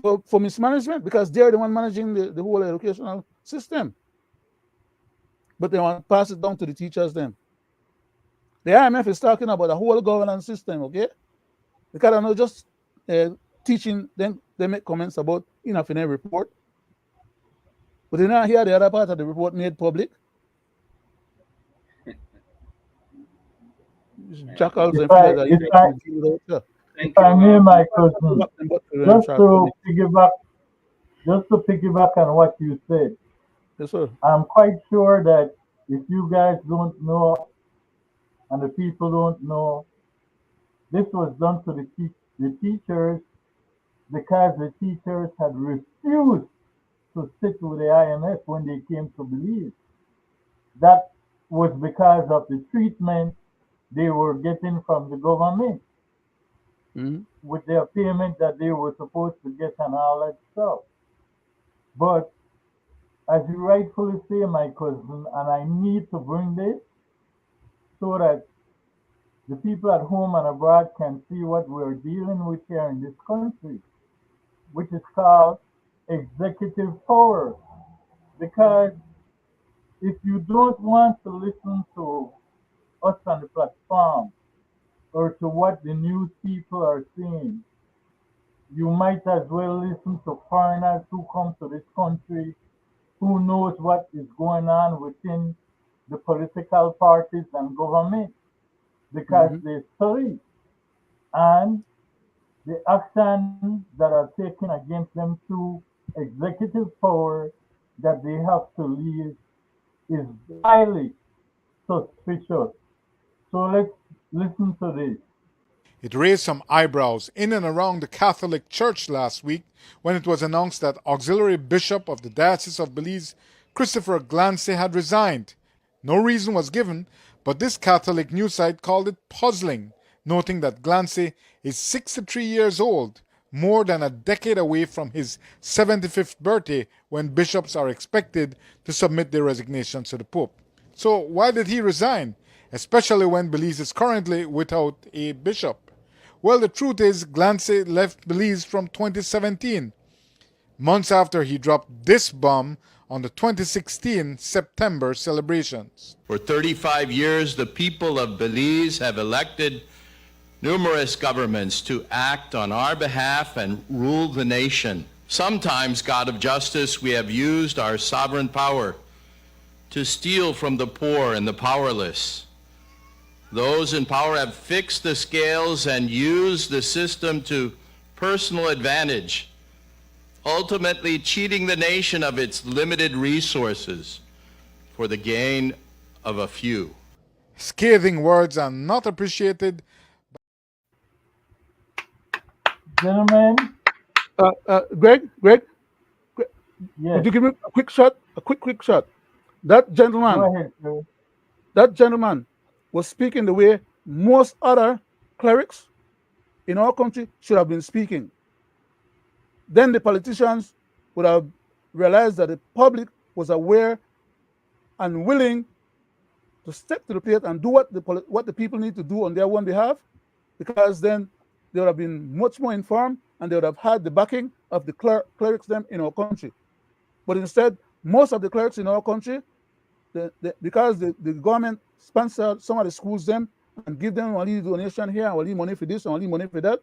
for mismanagement, because they're the one managing the whole educational system. But they want to pass it down to the teachers then. The IMF is talking about a whole governance system, okay? Because I know just teaching, then they make comments about enough in a report. But they now hear the other part of the report made public. Jackals and figures that if I may, my cousin, just to piggyback on what you said, yes, sir. I'm quite sure that if you guys don't know and the people don't know, this was done to the teachers because the teachers had refused to sit with the IMF when they came to Belize. That was because of the treatment they were getting from the government with their payment that they were supposed to get and all that stuff. But as you rightfully say, my cousin, and I need to bring this so that the people at home and abroad can see what we're dealing with here in this country, which is called executive power. Because if you don't want to listen to us on the platform or to what the news people are saying, you might as well listen to foreigners who come to this country, who knows what is going on within the political parties and government, because they study, and the actions that are taken against them through executive power that they have to leave is highly suspicious. So let's listen to this. It raised some eyebrows in and around the Catholic Church last week when it was announced that Auxiliary Bishop of the Diocese of Belize, Christopher Glancy, had resigned. No reason was given, but this Catholic news site called it puzzling, noting that Glancy is 63 years old, more than a decade away from his 75th birthday when bishops are expected to submit their resignations to the Pope. So why did he resign, especially when Belize is currently without a bishop? Well, the truth is, Glancy left Belize from 2017, months after he dropped this bomb on the 2016 September celebrations. For 35 years, the people of Belize have elected numerous governments to act on our behalf and rule the nation. Sometimes, God of justice, we have used our sovereign power to steal from the poor and the powerless. Those in power have fixed the scales and used the system to personal advantage, ultimately cheating the nation of its limited resources for the gain of a few. Scathing words are not appreciated. Gentlemen, Greg, yes, could you give me a quick shot? A quick shot. That go gentleman, ahead, sir. that gentleman was speaking the way most other clerics in our country should have been speaking. Then the politicians would have realized that the public was aware and willing to step to the plate and do what the people need to do on their own behalf, because then they would have been much more informed and they would have had the backing of the clerics them in our country. But instead, most of the clerics in our country, because the government sponsored some of the schools them and give them only donation here, only money for this, only money for that,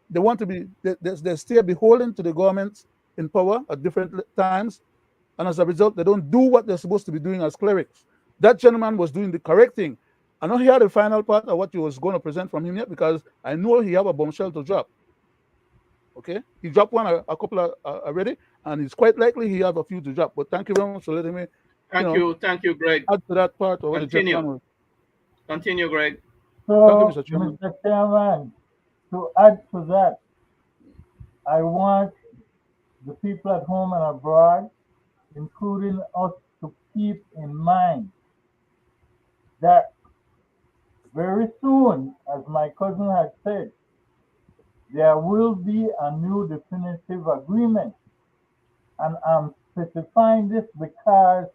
they want to be they stay beholden to the government in power at different times, and as a result, they don't do what they're supposed to be doing as clerics. That gentleman was doing the correct thing. I know he had the final part of what he was going to present from him yet, because I know he have a bombshell to drop. Okay, he dropped one a couple of already, and it's quite likely he have a few to drop. But thank you very much for letting me. Thank you, Greg. Add to that part of what the gentleman was. Continue, Greg. Thank you, So, Mr. Chairman. Mr. Chairman, to add to that, I want the people at home and abroad, including us, to keep in mind that very soon, as my cousin has said, there will be a new definitive agreement. And I'm specifying this because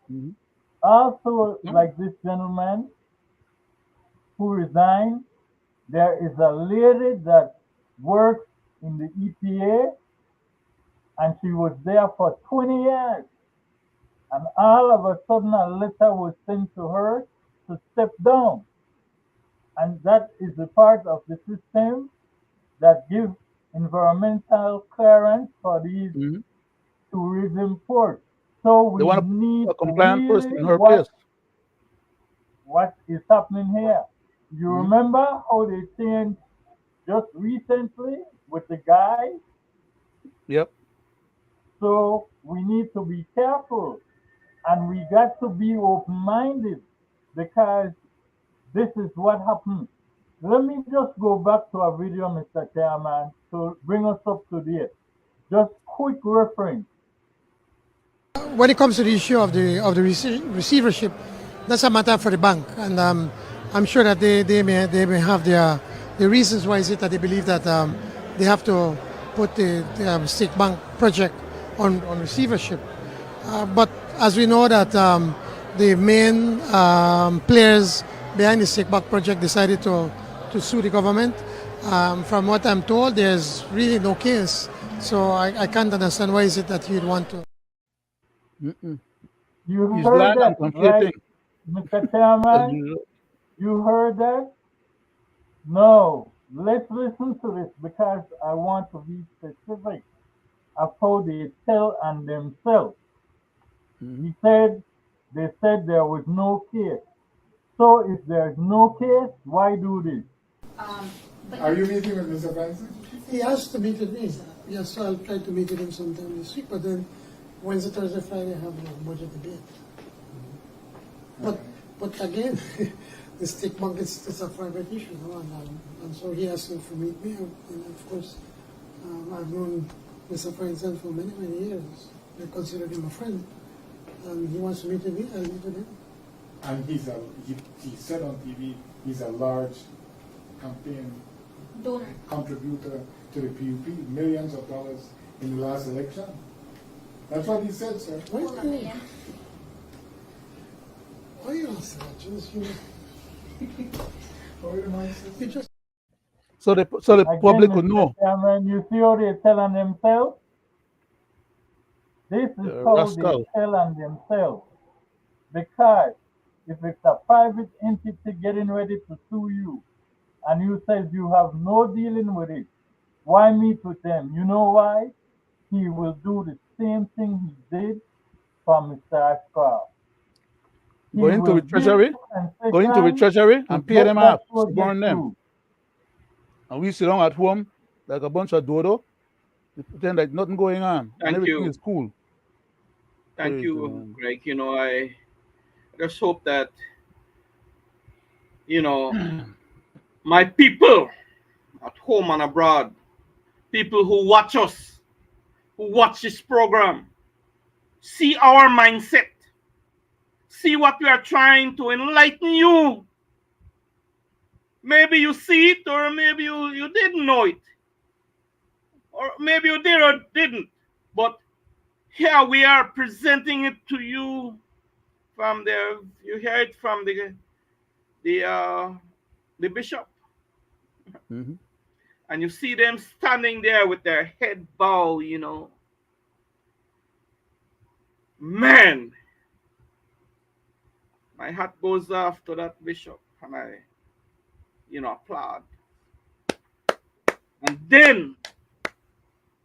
also, like this gentleman who resigned, there is a lady that works in the EPA, and she was there for 20 years. And all of a sudden, a letter was sent to her to step down. And that is the part of the system that gives environmental clearance for these tourism ports. So They we want to need put a to compliant person really in her watch place. what is happening here. You remember how they changed just recently with the guy? Yep. So we need to be careful, and we got to be open-minded, because this is what happened. Let me just go back to a video, Mr. Chairman, to bring us up to date. Just quick reference. When it comes to the issue of the receivership, that's a matter for the bank, and I'm sure that they may have their reasons why is it that they believe that they have to put the State Bank project on receivership. But as we know that the main players behind the State Bank project decided to sue the government. From what I'm told, there's really no case. So I can't understand why is it that you'd want to. You He's heard lying and that, right, conflating. Mr. Chairman? You heard that? No. Let's listen to this, because I want to be specific of how they tell on themselves. He said, they said there was no case. So if there's no case, why do this? Are you meeting with Mr. Francis? He asked to meet with me. Yes, so I'll try to meet with him sometime this week. But then Wednesday, Thursday, Friday, I have no budget debate. But again, the State Bank is a private issue, and so he asked him to meet me. And of course, I've known Mr. Francis for many years. I consider him a friend. And he wants to meet with me, I'll meet with him. And he said on TV he's a large campaign donor contributor to the PUP, millions of dollars in the last election. That's what he said, sir. Why you answer that? You just So the Again, public would Mr. know. Chairman, you see how they tell on themselves? This is how rascal. they tell on themselves. Because if it's a private entity getting ready to sue you, and you says you have no dealing with it, why meet with them? You know why? He will do the same thing he did for Mr. Ashcroft. He Go into will the treasury, give go into the concession treasury to and pay get them that off, project burn them. through. And we sit down at home like a bunch of dodo, pretend like nothing going on, and Thank everything you. is cool. Thank Crazy, you, man. Greg. I just hope that you know, my people at home and abroad, people who watch us, who watch this program, see our mindset, see what we are trying to enlighten you. Maybe you see it, or maybe you didn't know it, or maybe you did or didn't. But here we are presenting it to you from the, you hear it from the bishop, Mm-hmm. and you see them standing there with their head bowed, you know. Man, my hat goes off to that bishop, and I, you know, applaud. And then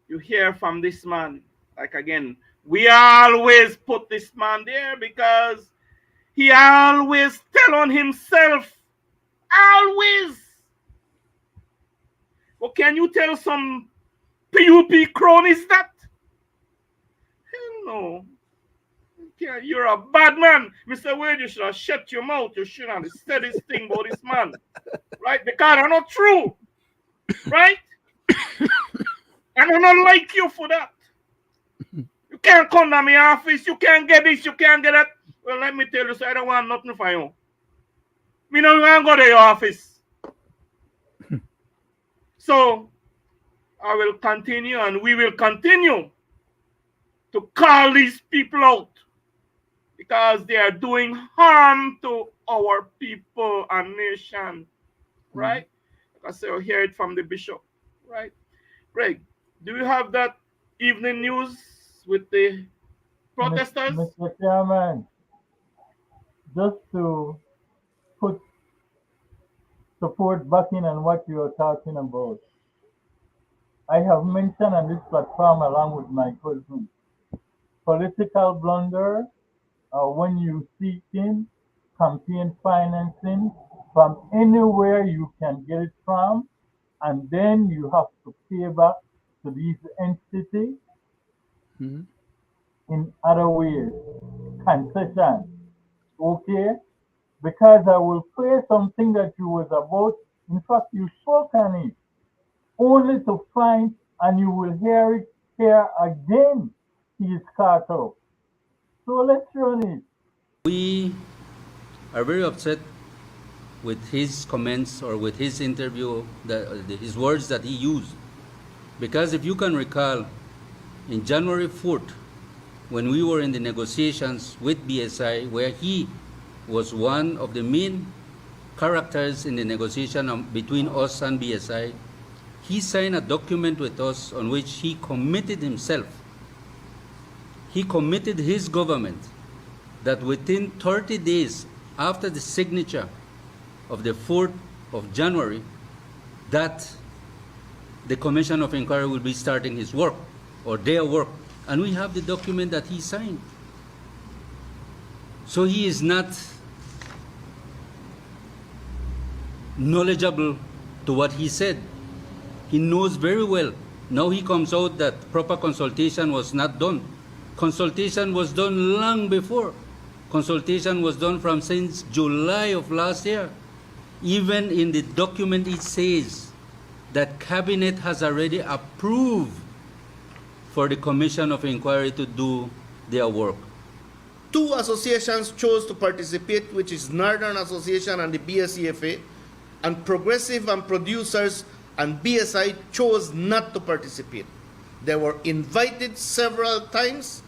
you hear from this man, like again, we always put this man there because he always tell on himself. Always. Well, can you tell some PUP cronies that? Hell no. You're a bad man. Mr. Wade, you should have shut your mouth. You should have said this thing about this man. Right? Because they're not true. Right? And I don't like you for that. You can't come to my office. You can't get this. You can't get that. Well, let me tell you, so I don't want nothing for you. Me no want to go to your office. So, I will continue, and we will continue to call these people out because they are doing harm to our people and nation. Right? Because you'll hear it from the bishop. Right? Greg, do you have that evening news with the protesters? Mr. Chairman, just to put support back in on what you are talking about, I have mentioned on this platform along with my cousin, political blunder when you seek in campaign financing from anywhere you can get it from, and then you have to pay back to these entities in other ways, concession, okay? Because I will play something that you was about, in fact, you spoke on it, only to find, and you will hear it here again, he is caught up. So let's run it. We are very upset with his comments or with his interview, his words that he used. Because if you can recall, in January 4th, when we were in the negotiations with BSI, where he was one of the main characters in the negotiation between us and BSI, he signed a document with us on which he committed himself. He committed his government that within 30 days after the signature of the 4th of January, that the Commission of Inquiry will be starting his work, or their work. And we have the document that he signed. So he is not knowledgeable to what he said. He knows very well. Now he comes out that proper consultation was not done. Consultation was done long before. Consultation was done from since July of last year. Even in the document it says that Cabinet has already approved for the Commission of Inquiry to do their work. Two associations chose to participate, which is Northern Association and the BSCFA, and Progressive and Producers and BSI chose not to participate. They were invited several times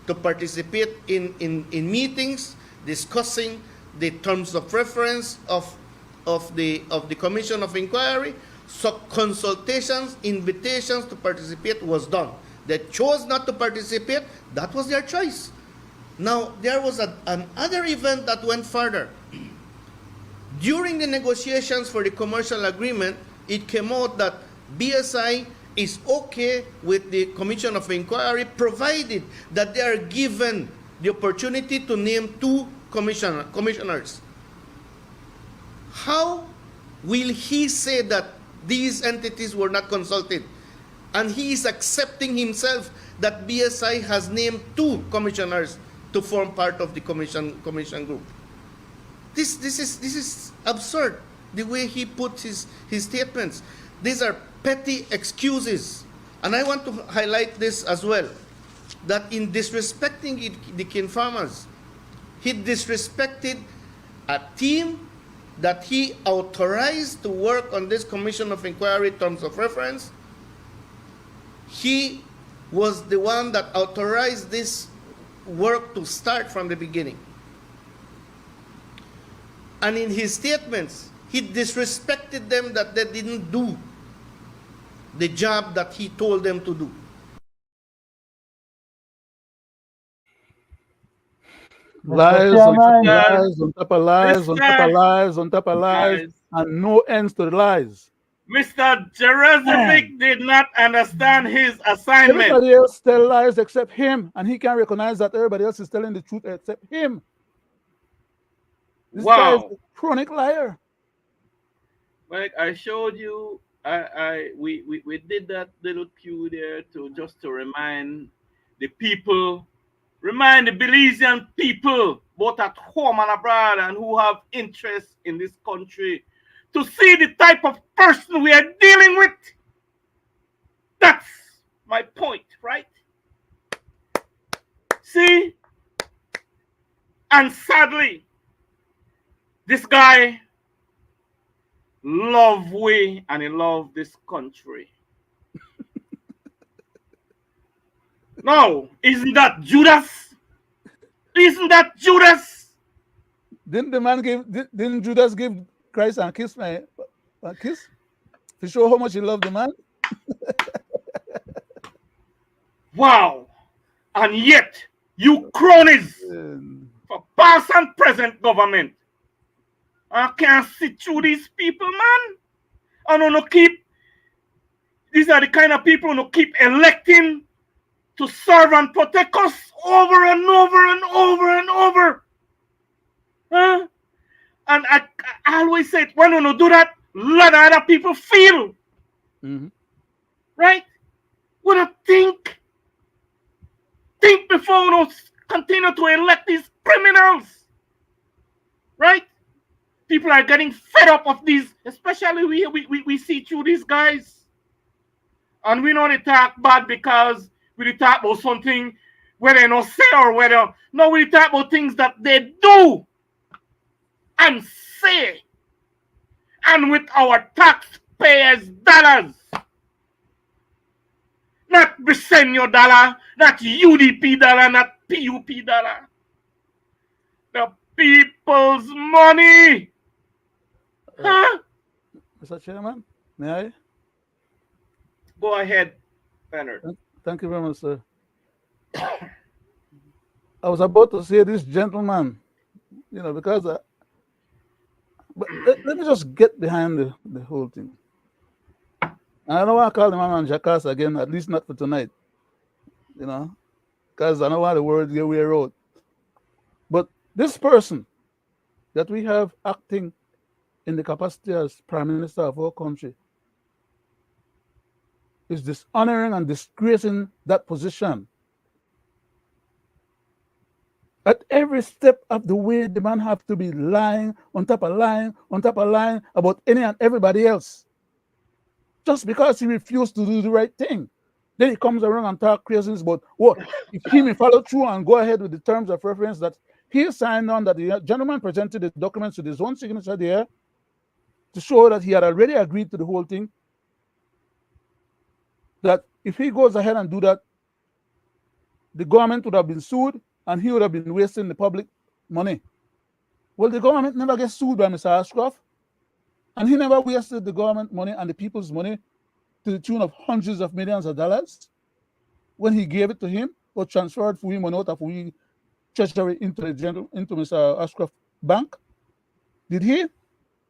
to participate in meetings discussing the terms of reference of the Commission of Inquiry. So consultations, invitations to participate was done. They chose not to participate. That was their choice. Now, there was another event that went further. During the negotiations for the commercial agreement, it came out that BSI is okay with the Commission of Inquiry, provided that they are given the opportunity to name two commissioners. How will he say that these entities were not consulted? And he is accepting himself that BSI has named two commissioners to form part of the commission group. This is absurd, the way he puts his statements. These are petty excuses. And I want to highlight this as well, that in disrespecting the Kin farmers, he disrespected a team that he authorized to work on this commission of inquiry terms of reference. He was the one that authorized this work to start from the beginning. And in his statements, he disrespected them that they didn't do the job that he told them to do. Lies on top of lies on top of lies on top of Mr. lies on top of lies, Guys, and no ends to the lies. Mr. Jerezovic did not understand his assignment. Everybody else tell lies except him, and he can recognize that everybody else is telling the truth except him. This guy is Wow. a chronic liar. Like I showed you, we did that little cue there to remind the people, remind the Belizean people, both at home and abroad, and who have interest in this country, to see the type of person we are dealing with. That's my point, right? See? And sadly, this guy love we and he love this country. No, isn't that Judas? Isn't that Judas? Didn't the man give? Didn't Judas give Christ a kiss? A kiss to show how much he loved the man. Wow. And yet, you cronies for past and present government, I can't sit through these people, man. I don't keep, these are the kind of people who keep electing to serve and protect us over and over and over and over. Huh? And I always say, when you do that, let other people feel. Right? We don't think before we continue to elect these criminals. Right? People are getting fed up of these, especially we see through these guys. And we know they talk bad because we talk about something where they don't say or whether, no, we talk about things that they do and say. And with our taxpayers' dollars. Not Bisenyo dollar, not UDP dollar, not PUP dollar. The people's money. Huh? Mr. Chairman, may I? Go ahead, Leonard. Thank you very much, sir. I was about to say this gentleman, because but let me just get behind the whole thing. And I don't want to call the man jackass again, at least not for tonight, because I don't want the word get wear out. But this person that we have acting in the capacity as Prime Minister of our country is dishonoring and disgracing that position. At every step of the way, the man have to be lying on top of lying on top of lying about any and everybody else. Just because he refused to do the right thing. Then he comes around and talk craziness about what if he may follow through and go ahead with the terms of reference that he signed on, that the gentleman presented the documents with his own signature there to show that he had already agreed to the whole thing. That if he goes ahead and do that, the government would have been sued and he would have been wasting the public money. Well, the government never gets sued by Mr. Ashcroft, and he never wasted the government money and the people's money to the tune of hundreds of millions of dollars when he gave it to him or transferred for him or out of we treasury into Mr. Ashcroft's bank. Did he?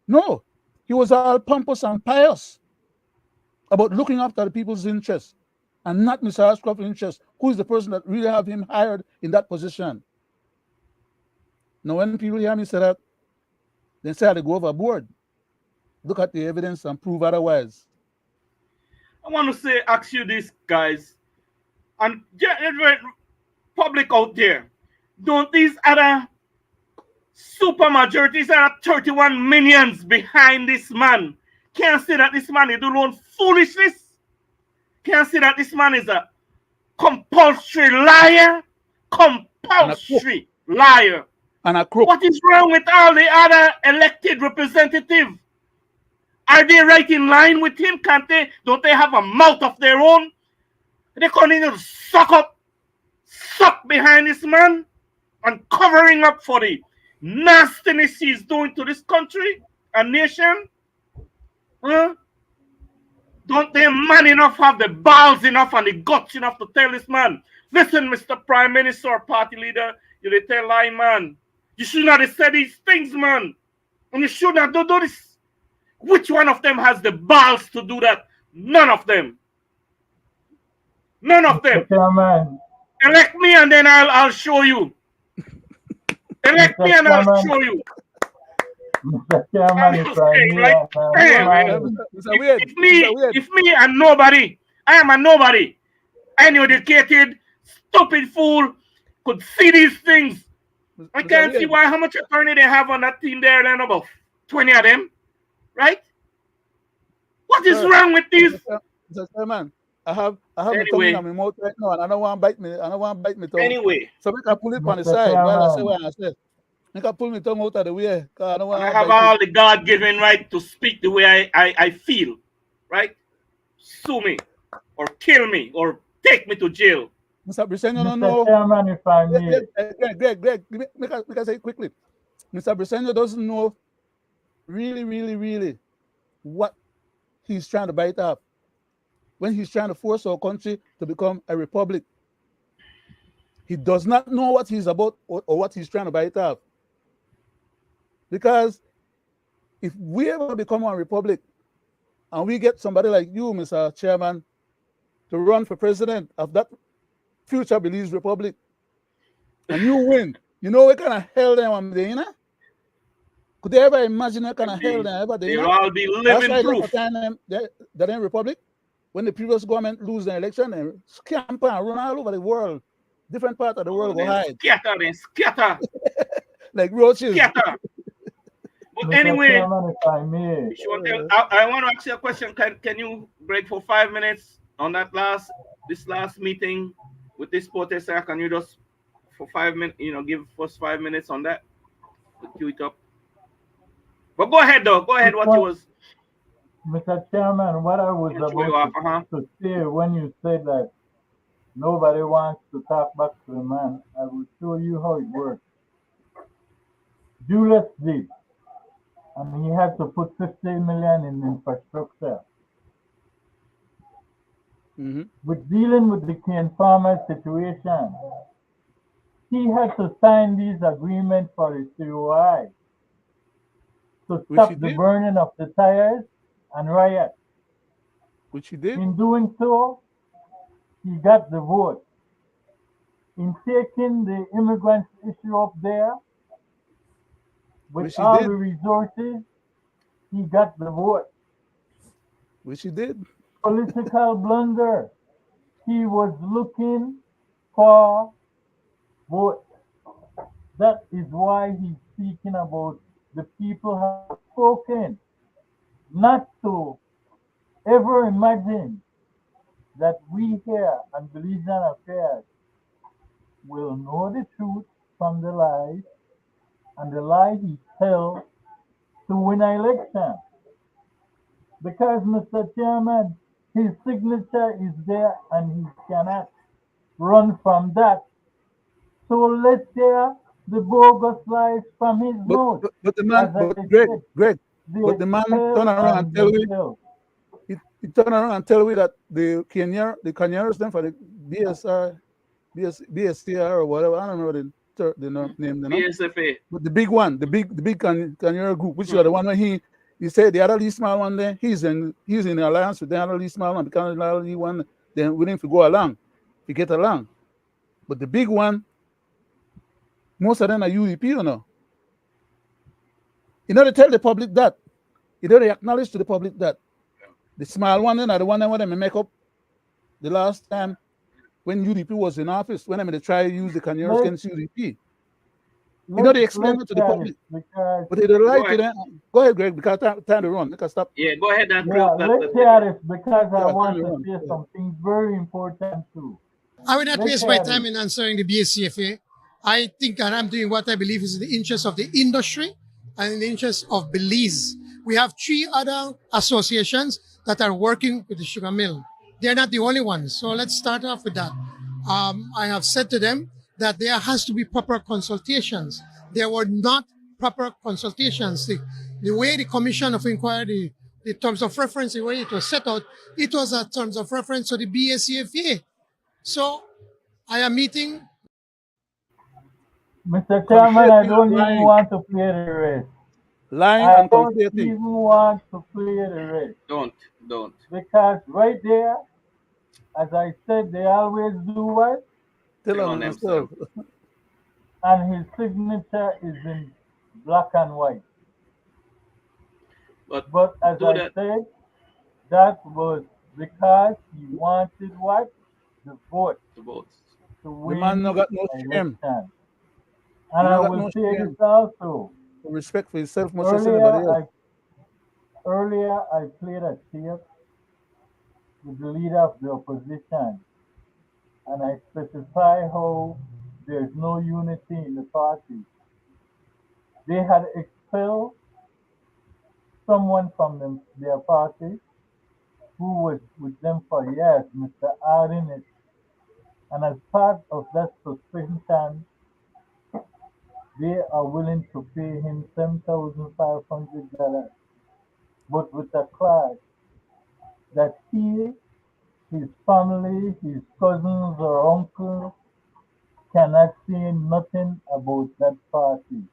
No. He was all pompous and pious about looking after the people's interests and not Mr. Ashcroft's interest, who is the person that really have him hired in that position. Now, when people hear me say that, they say they go overboard. Look at the evidence and prove otherwise. I want to ask you this, guys, and public out there, don't these other super majorities are 31 millions behind this man. Can't say that this man is doing foolishness. Can't say that this man is a compulsory liar. Compulsory liar. And a crook. What is wrong with all the other elected representatives? Are they right in line with him? Can't they? Don't they have a mouth of their own? They continue to suck behind this man and covering up for the nastiness he's doing to this country and nation. Huh? Don't they man enough have the balls enough and the guts enough to tell this man, listen, Mr. Prime Minister or party leader, you they tell lie, man. You should not have said these things, man. And you should not do this. Which one of them has the balls to do that? None of them. None of them. Chairman. Elect me and then I'll show you. Elect me and I'll show you. Mr. Chairman, if me and nobody, I am a nobody, uneducated, stupid fool, could see these things. I can't see why how much attorney they have on that team there, then about 20 of them, right? What is wrong with these? Mr. Chairman, I have Anyway. a tongue in my mouth right now, and I don't want to bite me. I don't want to bite me tongue. Anyway. So we can pull it on the Mr. side while I say Chairman. what I said. You can pull me tongue out of the way. 'Cause I don't want I to have bite all the God-given right to speak the way I feel, right? Sue me, or kill me, or take me to jail. Mr. Briseño don't Mr. know. Chairman, if I may. Greg, make us say it quickly. Mr. Briseño doesn't know really what he's trying to bite up when he's trying to force our country to become a republic. He does not know what he's about or what he's trying to bite up. Because if we ever become a republic and we get somebody like you, Mr. Chairman, to run for president of that future Belize Republic, and you win, you know what kind of hell they want there, you know? Could they ever imagine what kind of hell they ever there? They'll all be living proof. That in Republic, when the previous government lose the election, they scamper and run all over the world. Different part of the world go hide. Scatter. Like roaches. Scatter. But Mr. anyway, Chairman, if I may. I want to ask you a question. Can you break for 5 minutes on this last meeting with this protester? Can you just for 5 minutes, give us 5 minutes on that? Queue it up. But go ahead though. Go ahead. What you was. Mr. Chairman, what I was about to say when you said that nobody wants to talk back to the man, I will show you how it works. Julius did, and he had to put 50 million in infrastructure. With dealing with the cane farmer situation, he had to sign these agreements for his COI to stop the burning of the tires and riot. Which he did. In doing so, he got the vote. In taking the immigrants issue up there, with all the resources, he got the vote. Which he did. Political blunder. He was looking for vote. That is why he's speaking about the people have spoken. Not to ever imagine that we here on Belizean Affairs will know the truth from the lies, and the lie he tells to win an election. Because, Mr. Chairman, his signature is there and he cannot run from that. So let's hear the bogus lies from his mouth. But the man, Greg, but the man turn around and tell me, he turn around and tell me that the Kenyans them for the BSCR or whatever, I don't know the name. BSFA. But the big one, the big Kenyans group, which are the one where he said the other least small one there, he's in alliance with the other least small one, because the other one, then we need to go along, to get along. But the big one, most of them are UEP, you know. You know, they tell the public that. You know, they acknowledge to the public that. The small one, are the one that want them to make up the last time when UDP was in office, when they try to use the Kenyans against UDP. You know, they explain it to the at public, it because but they don't Go like ahead. it. Go ahead, Greg, because time to run. Let us stop. Yeah, go ahead and yeah, close that. let's hear it because I Yeah, time want to to run. say Yeah. something very important too. I will not Let's waste my hear time it. in answering the BSCFA. I think that I'm doing what I believe is in the interest of the industry and in the interest of Belize. We have 3 other associations that are working with the sugar mill. They're not the only ones. So let's start off with that. I have said to them that there has to be proper consultations. There were not proper consultations. The way the Commission of Inquiry, the terms of reference, the way it was set out, it was a terms of reference to the BSCFA. So I am meeting. Mr. Chairman, I Conflating and don't even lying. want to play the race. Lying I and don't conflating. even want to play the race Don't. because right there, as I said, they always do what? Tell Tell on on yourself. themselves. And his signature is in black and white. But But as do I that. said, that was because he wanted what? The vote The votes. to The man no win got no the shame. election. He And I no got will no say shame. this also. Respect for himself much as Earlier, anybody else. I played a tape with the leader of the opposition, and I specify how there's no unity in the party. They had expelled someone from their party who was with them for years, Mr. Arnett, and as part of that suspension, they are willing to pay him $7,500, but with a clause that he, his family, his cousins or uncle cannot say nothing about that party,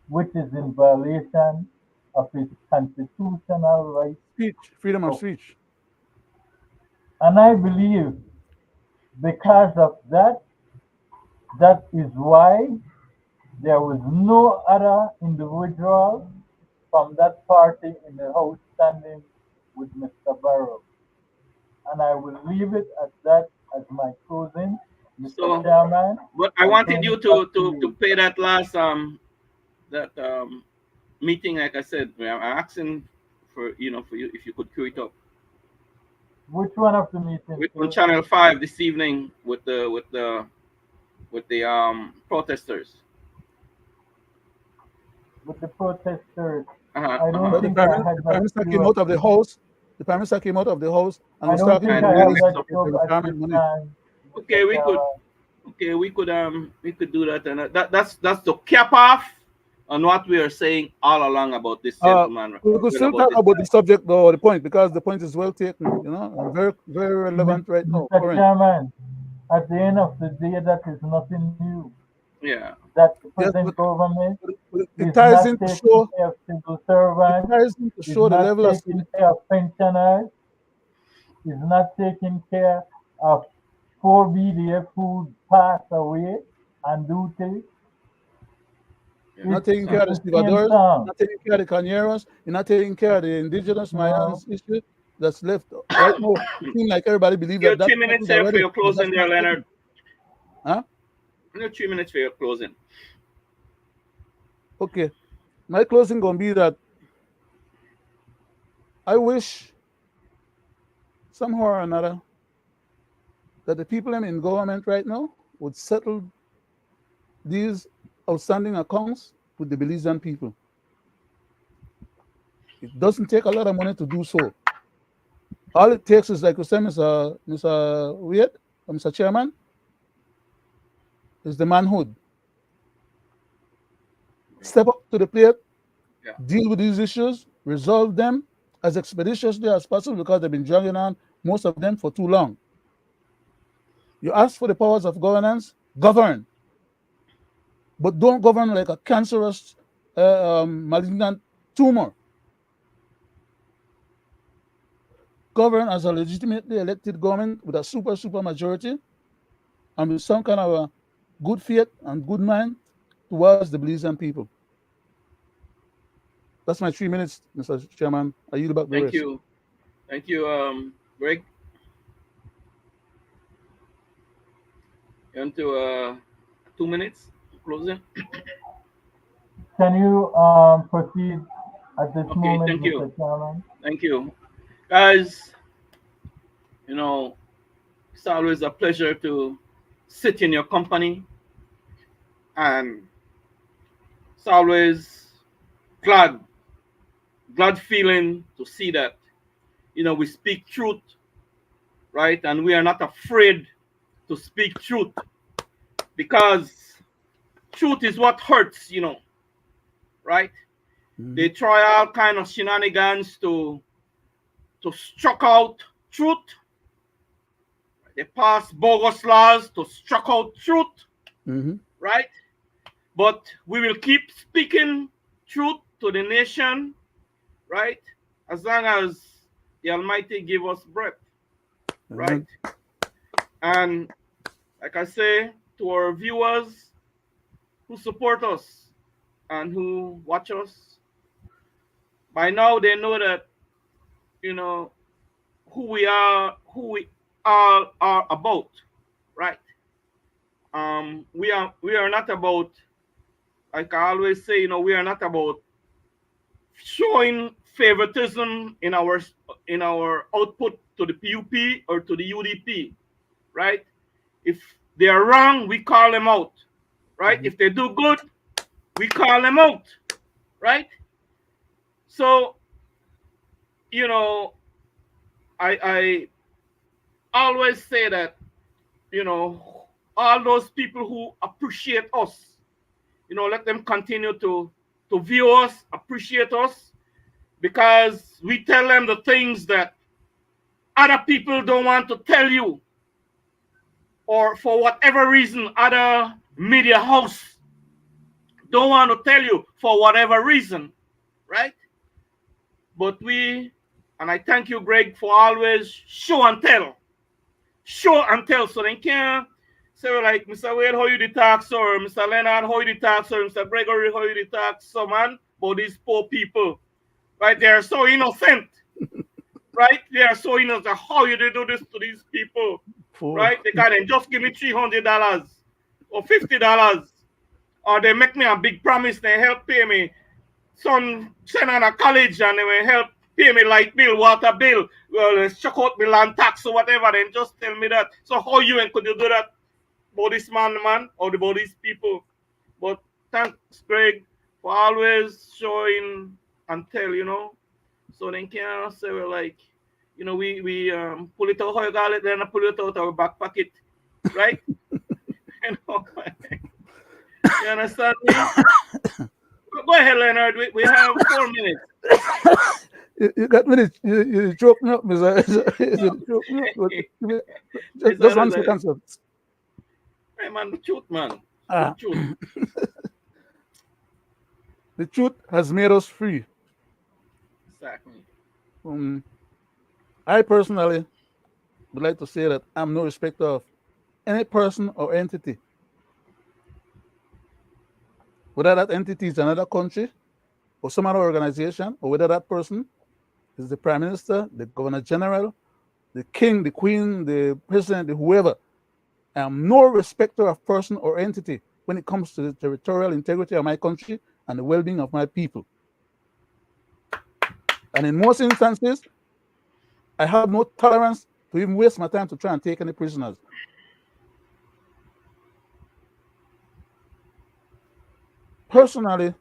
which is in violation of his constitutional right. Speech, freedom of Of, speech. and I believe because of that, that is why there was no other individual from that party in the House standing with Mr. Barrow. And I will leave it at that as my closing. Mr. So, Chairman, but I I wanted turn you it back to to you. pay that last that meeting. Like I said, I'm asking for for you if you could queue it up Which one of the meetings, with on sir? Channel 5 this evening with the protesters. With the protesters. Uh-huh, I don't uh-huh. But think I had the that prime minister queue came up. out of the house. The prime minister came out of the house and I was don't talking think to the And I have ladies that release. queue of up the at this retirement money. time, Okay, Mr. Chairman. we could do that, and that's to cap off on what we are saying all along about this gentleman, We could still about talk this about guy. the subject though, or the point, because the point is well taken, and very, very relevant right now, Mr. current. Chairman, at the end of the day, that is nothing new. Yeah. That the Yes, present government but it is ties not in to taking show care of civil it servants, ties in to is show the not level of taking care of pensioners, is not taking care of 4 BDF who pass away on duty. not It's, taking care it's of the the same stevedores, song. not taking care of the cañeros, you're not taking care of the indigenous No, Mayans issue that's left right now. It seems like everybody believes Your that that three part minutes is here for already, your but closing that's there, not Leonard. taken. Huh? Your 3 minutes for your closing. Okay. My closing gonna be that I wish somehow or another that the people in government right now would settle these outstanding accounts with the Belizean people. It doesn't take a lot of money to do so. All it takes is, like you said, Mr. Weird, or Mr. Chairman, is the manhood. Step up to the plate, Yeah. deal with these issues, resolve them as expeditiously as possible, because they've been dragging on, most of them, for too long. You ask for the powers of governance, govern, but don't govern like a cancerous, malignant tumor. Govern as a legitimately elected government with a super majority and with some kind of a good faith and good mind towards the Belizean people. That's my 3 minutes, Mr. Chairman. I yield back the Thank rest. you. Thank you, Greg. You want to 2 minutes closing? Can you proceed at this Okay, moment, thank you. Mr. Chairman? Thank you. Guys, you know, it's always a pleasure to sit in your company, and it's always glad, glad feeling to see that, we speak truth, right? And we are not afraid to speak truth, because truth is what hurts, right? They try all kind of shenanigans to struck out truth. They pass bogus laws to struck out truth, right? But we will keep speaking truth to the nation, right? As long as the Almighty give us breath, right? And like I say to our viewers who support us and who watch us, by now they know that, who we all are about, right? We are not about, like I always say, we are not about showing favoritism in our output to the PUP or to the UDP, right? If they are wrong, we call them out, right? If they do good, we call them out, right? So, I always say that, all those people who appreciate us, let them continue to view us, appreciate us, because we tell them the things that other people don't want to tell you, or for whatever reason, other media house don't want to tell you for whatever reason, right? But and I thank you, Greg, for always show and tell, so they can say, like, Mr. Wade, how you the tax, or Mr. Leonard, how you the tax, or Mr. Gregory, how you the tax, so man, but these poor people, right? They are so innocent, right? They are so innocent. How you do this to these people, right? They can just give me $300 or $50, or they make me a big promise. They help pay me son send on a college, and they will help pay me light bill, water bill, well, check out my land tax or whatever. Then just tell me that. So how you and could you do that about this man, or about these people? But thanks, Greg, for always showing and tell, so they can say, well, like, we pull it out how you call it, then I pull it out our back pocket, right? You understand me? Go ahead, Leonard. We have 4 minutes. You got me. You choke me up, Mr. You choke me up. Just 1 second, sir. Hey, man, the truth, man. Ah. The truth. The truth has made us free. Exactly. I personally would like to say that I'm no respecter of any person or entity. Whether that entity is another country or some other organization, or whether that person is the Prime Minister, the Governor General, the King, the Queen, the President, whoever. I am no respecter of person or entity when it comes to the territorial integrity of my country and the well-being of my people. And in most instances, I have no tolerance to even waste my time to try and take any prisoners. Personally,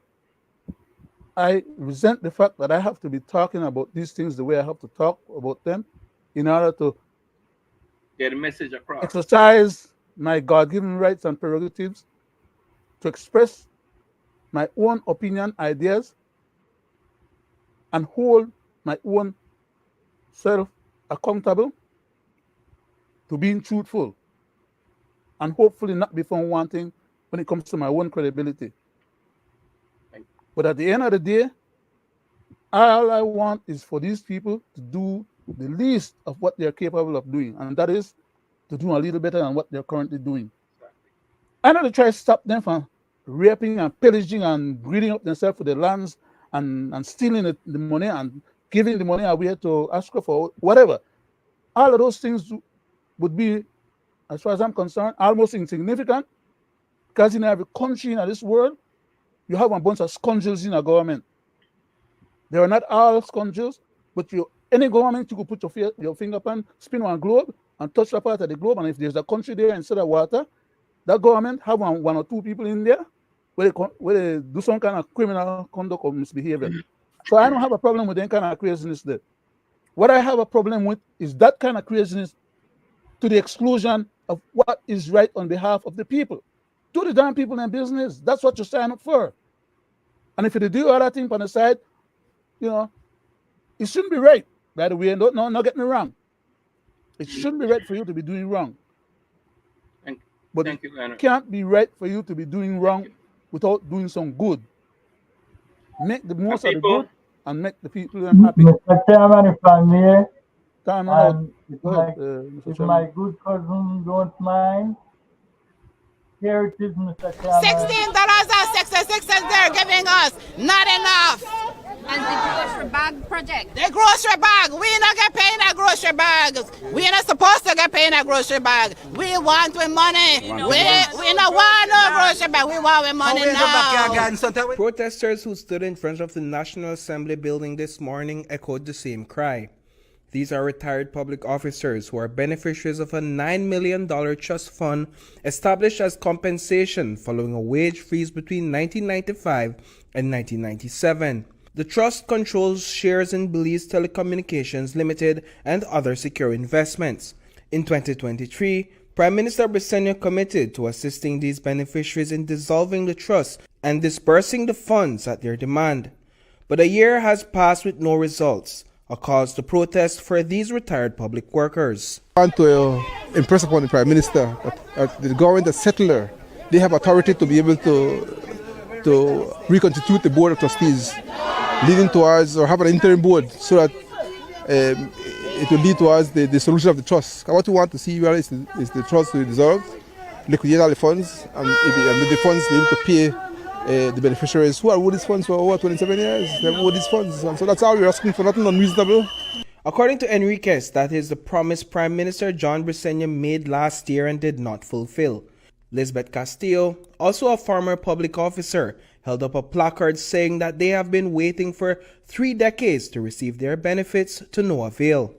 I resent the fact that I have to be talking about these things the way I have to talk about them in order to get a message across, exercise my God-given rights and prerogatives, to express my own opinion, ideas, and hold my own self accountable to being truthful, and hopefully not be found wanting when it comes to my own credibility. But at the end of the day, all I want is for these people to do the least of what they're capable of doing, and that is to do a little better than what they're currently doing. I know to try to stop them from raping and pillaging and greeding up themselves for their lands and stealing the money and giving the money away to Ashko for whatever. All of those things would be, as far as I'm concerned, almost insignificant, because in every country in this world, you have a bunch of scoundrels in a government. They are not all scoundrels, but any government you could put your finger upon, spin one globe, and touch a part of the globe, and if there's a country there instead of water, that government have one or two people in there where they do some kind of criminal conduct or misbehavior. So I don't have a problem with any kind of craziness there. What I have a problem with is that kind of craziness to the exclusion of what is right on behalf of the people. Do the damn people in business. That's what you sign up for. And if you do other thing on the side, it shouldn't be right. By the way, not get me wrong. It shouldn't be right for you to be doing wrong. But Thank you, Leonard. It can't be right for you to be doing wrong without doing some good. Make the most of the good and make the people happy. Mr. Chairman, if I may, and if my good cousin don't mind, here it is, Mr. Chairman. $16.66 they're giving us, not enough. And the grocery bag project. The grocery bag, we not get paid in grocery bags. We not supposed to get paid in a grocery bag. We want with money. We not want no grocery bag. We want with money now. Protesters who stood in front of the National Assembly building this morning echoed the same cry. These are retired public officers who are beneficiaries of a $9 million trust fund established as compensation following a wage freeze between 1995 and 1997. The trust controls shares in Belize Telecommunications Limited and other secure investments. In 2023, Prime Minister Briceño committed to assisting these beneficiaries in dissolving the trust and dispersing the funds at their demand. But a year has passed with no results, a cause to protest for these retired public workers. I want to impress upon the Prime Minister that the government, the settler, they have authority to be able to reconstitute the Board of Trustees, leading towards, or have an interim board so that it will lead towards the solution of the trust. What we want to see is the trust to be dissolved, liquidate all the funds, and with the funds be able to pay the beneficiaries who are owed these funds for over 27 years. They've owed these funds, and so that's all we're asking for, nothing unreasonable. According to Enriquez, that is the promise Prime Minister John Briceño made last year and did not fulfill. Lisbeth Castillo, also a former public officer, held up a placard saying that they have been waiting for 3 decades to receive their benefits to no avail.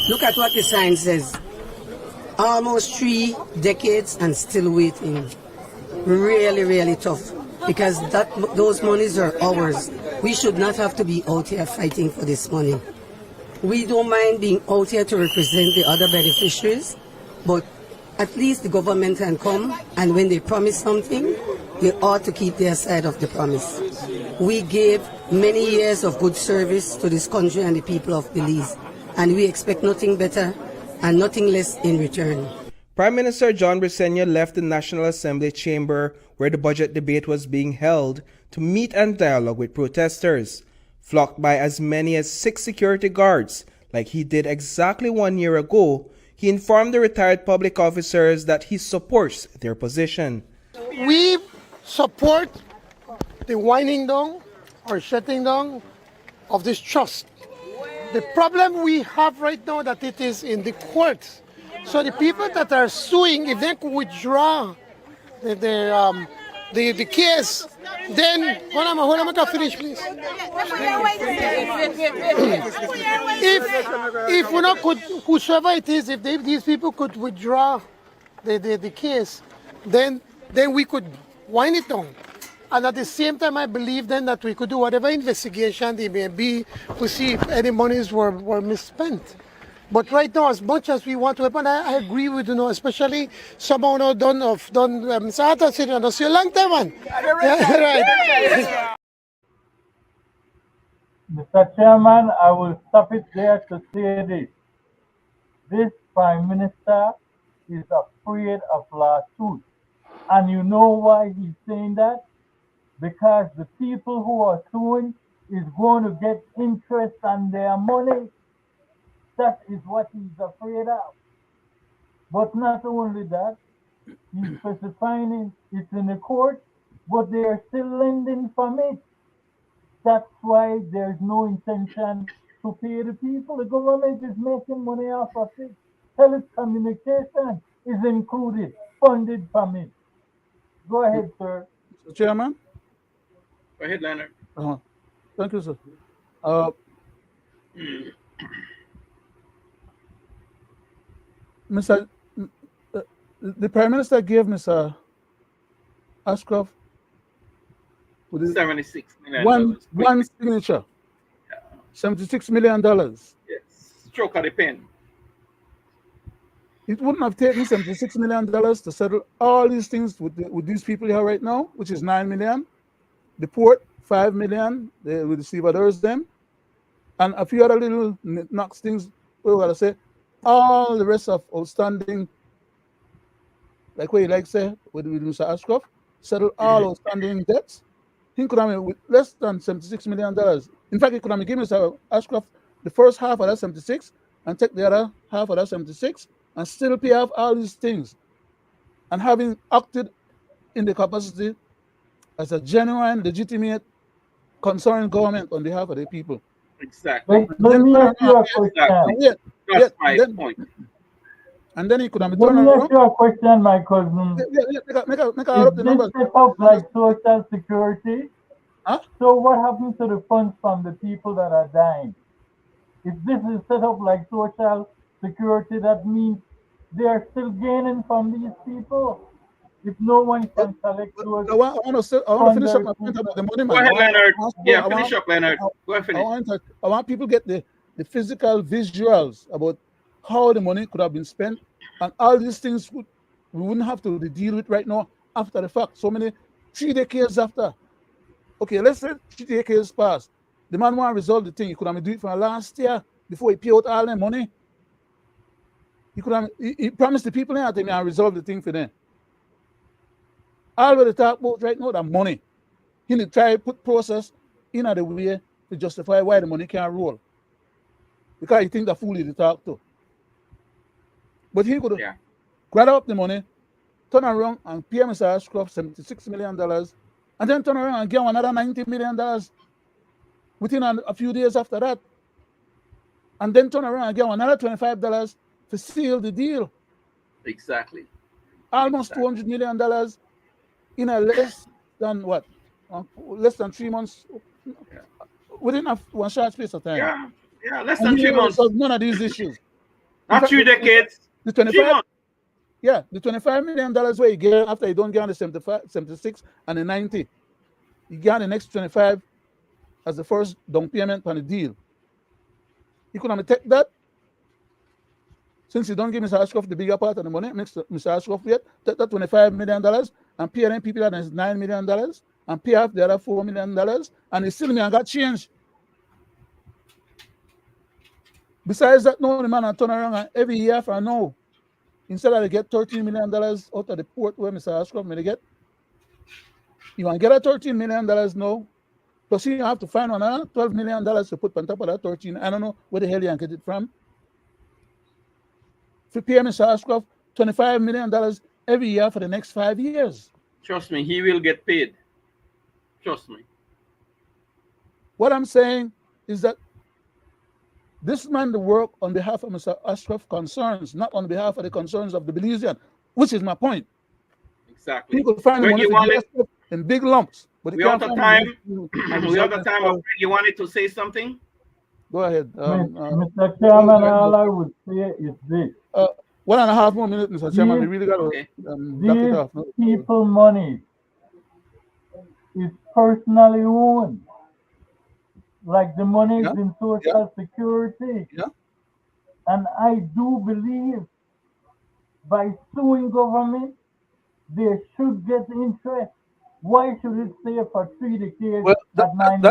Look at what the sign says. Almost 3 decades and still waiting. Really, really tough. Because those monies are ours. We should not have to be out here fighting for this money. We don't mind being out here to represent the other beneficiaries, but at least the government can come, and when they promise something, they ought to keep their side of the promise. We gave many years of good service to this country and the people of Belize, and we expect nothing better and nothing less in return. Prime Minister John Briceño left the National Assembly chamber where the budget debate was being held to meet and dialogue with protesters, flocked by as many as 6 security guards, like he did exactly 1 year ago. He informed the retired public officers that he supports their position. We support the winding down or shutting down of this trust. The problem we have right now that it is in the courts. So the people that are suing, if they could withdraw the case, then hold on, finish, please. If we not could, whosoever it is, if these people could withdraw the case, then we could wind it down. And at the same time, I believe then that we could do whatever investigation there may be to see if any monies were misspent. But right now, as much as we want to happen, I agree with especially someone who done Mr. Atta said, that's a long time, man. Right. Mr. Chairman, I will stop it there to say this. This Prime Minister is afraid of lawsuits. And you know why he's saying that? Because the people who are suing is going to get interest on their money. That is what he's afraid of. But not only that, he's specifying it's in the court, but they are still lending from it. That's why there's no intention to pay the people. The government is making money off of it. Telecommunication is included, funded from it. Go ahead, sir. Mr. Chairman, Go ahead, Leonard. Thank you, sir. Mr. The Prime Minister gave Mr. Ashcroft with his $76 million. one signature, $76 million. Yes, stroke of the pen. It wouldn't have taken $76 million to settle all these things with these people here right now, which is $9 million. The port, $5 million. With the stevedores, them, and a few other little knocks things. We gotta say, all the rest of outstanding, like what you like say with Mr. Ashcroft, settle all outstanding debts. He could have made with less than $76 million. In fact, he could have given Mr. Ashcroft the first half of that 76 and take the other half of that 76 and still pay off all these things. And having acted in the capacity as a genuine, legitimate, concerned government on behalf of the people. Exactly. Let me ask you a question. That's my point. And then he could have Let turned me around. ask you a question, my cousin. Make Is up the numbers. this set up like Social Security? Huh? So what happens to the funds from the people that are dying? If this is set up like Social Security, that means they are still gaining from these people. If no one can collect those I want to finish up my point about the money, man. Go ahead, Leonard. Yeah, I finish up, Leonard. Go ahead, finish. I want people to get the physical visuals about how the money could have been spent, and all these things we wouldn't have to deal with right now after the fact. So many 3 decades after. Okay, let's say 3 decades passed. The man want to resolve the thing. He could have do it for last year before he pay out all the money. He could have he promised the people that he may resolve the thing for them. All what they talk about right now, the money. He need to try to put process in the way to justify why the money can't roll. Because he think the fool he talk to. But he could grab up the money, turn around and pay Mr. Ashcroft $76 million, and then turn around and give him another $90 million within a few days after that. And then turn around and give him another $25 to seal the deal. Exactly. Almost $200 million in a less than what? Less than 3 months. Within one short space of time. Yeah, less than 3 months. None of these issues. Not 3 decades. The 25, the $25 million where you get after you don't get on the 75, 76 and the 90, you get on the next 25 as the first down payment on the deal. You could have take that. Since you don't give Mr. Ashcroft the bigger part of the money, Mr. Ashcroft yet take that $25 million and pay them people that is $9 million and pay off the other $4 million, and he still me and got change. Besides that, no, the man and turn around and every year for now, instead of they get $13 million out of the port where Mr. Ashcroft may get, you want to get a $13 million now, plus you have to find another $12 million to put on top of that 13. I don't know where the hell you can get it from. To pay Mr. Ashcroft $25 million every year for the next 5 years. Trust me, he will get paid. Trust me. What I'm saying is that this man, the work on behalf of Mr. Ashcroft concerns, not on behalf of the concerns of the Belizean, which is my point. Exactly. He could find money in big lumps, but we out of time. We out of time. You wanted to say something? Go ahead. Mr. Chairman, all I would say is this. 1.5 more minutes, Mr. Chairman. We really got to knock it off. These people money is personally owned. Like the money is in Social Security. And I do believe by suing government, they should get interest. Why should it stay for 3 decades at $9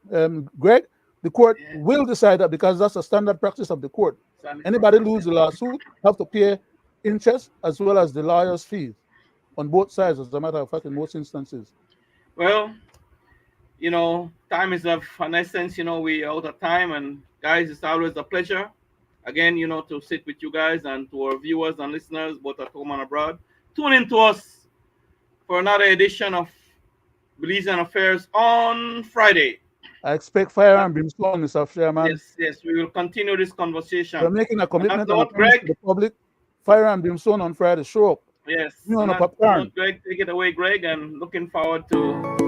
million? Greg, the court will decide that because that's a standard practice of the court. Anybody lose the lawsuit have to pay interest as well as the lawyer's fees on both sides, as a matter of fact, in most instances. Well, you know, time is of an essence. You know, we are out of time, and guys, it's always a pleasure again, you know, to sit with you guys and to our viewers and listeners both at home and abroad. Tune in to us for another edition of Belizean Affairs on Friday. I expect fire and brimstone, Mr. Chairman. Yes, we will continue this conversation. We're making a commitment to the public. Fire and brimstone on Friday. Show up. Yes. You want a Not, popcorn? Greg, take it away, Greg, and looking forward to.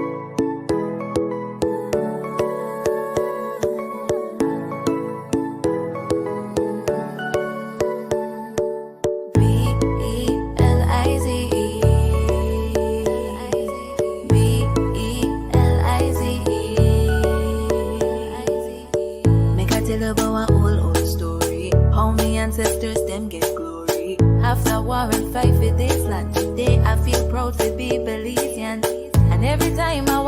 Ancestors, them get glory. After war and fight for this land, today I feel proud to be Belizean. And every time I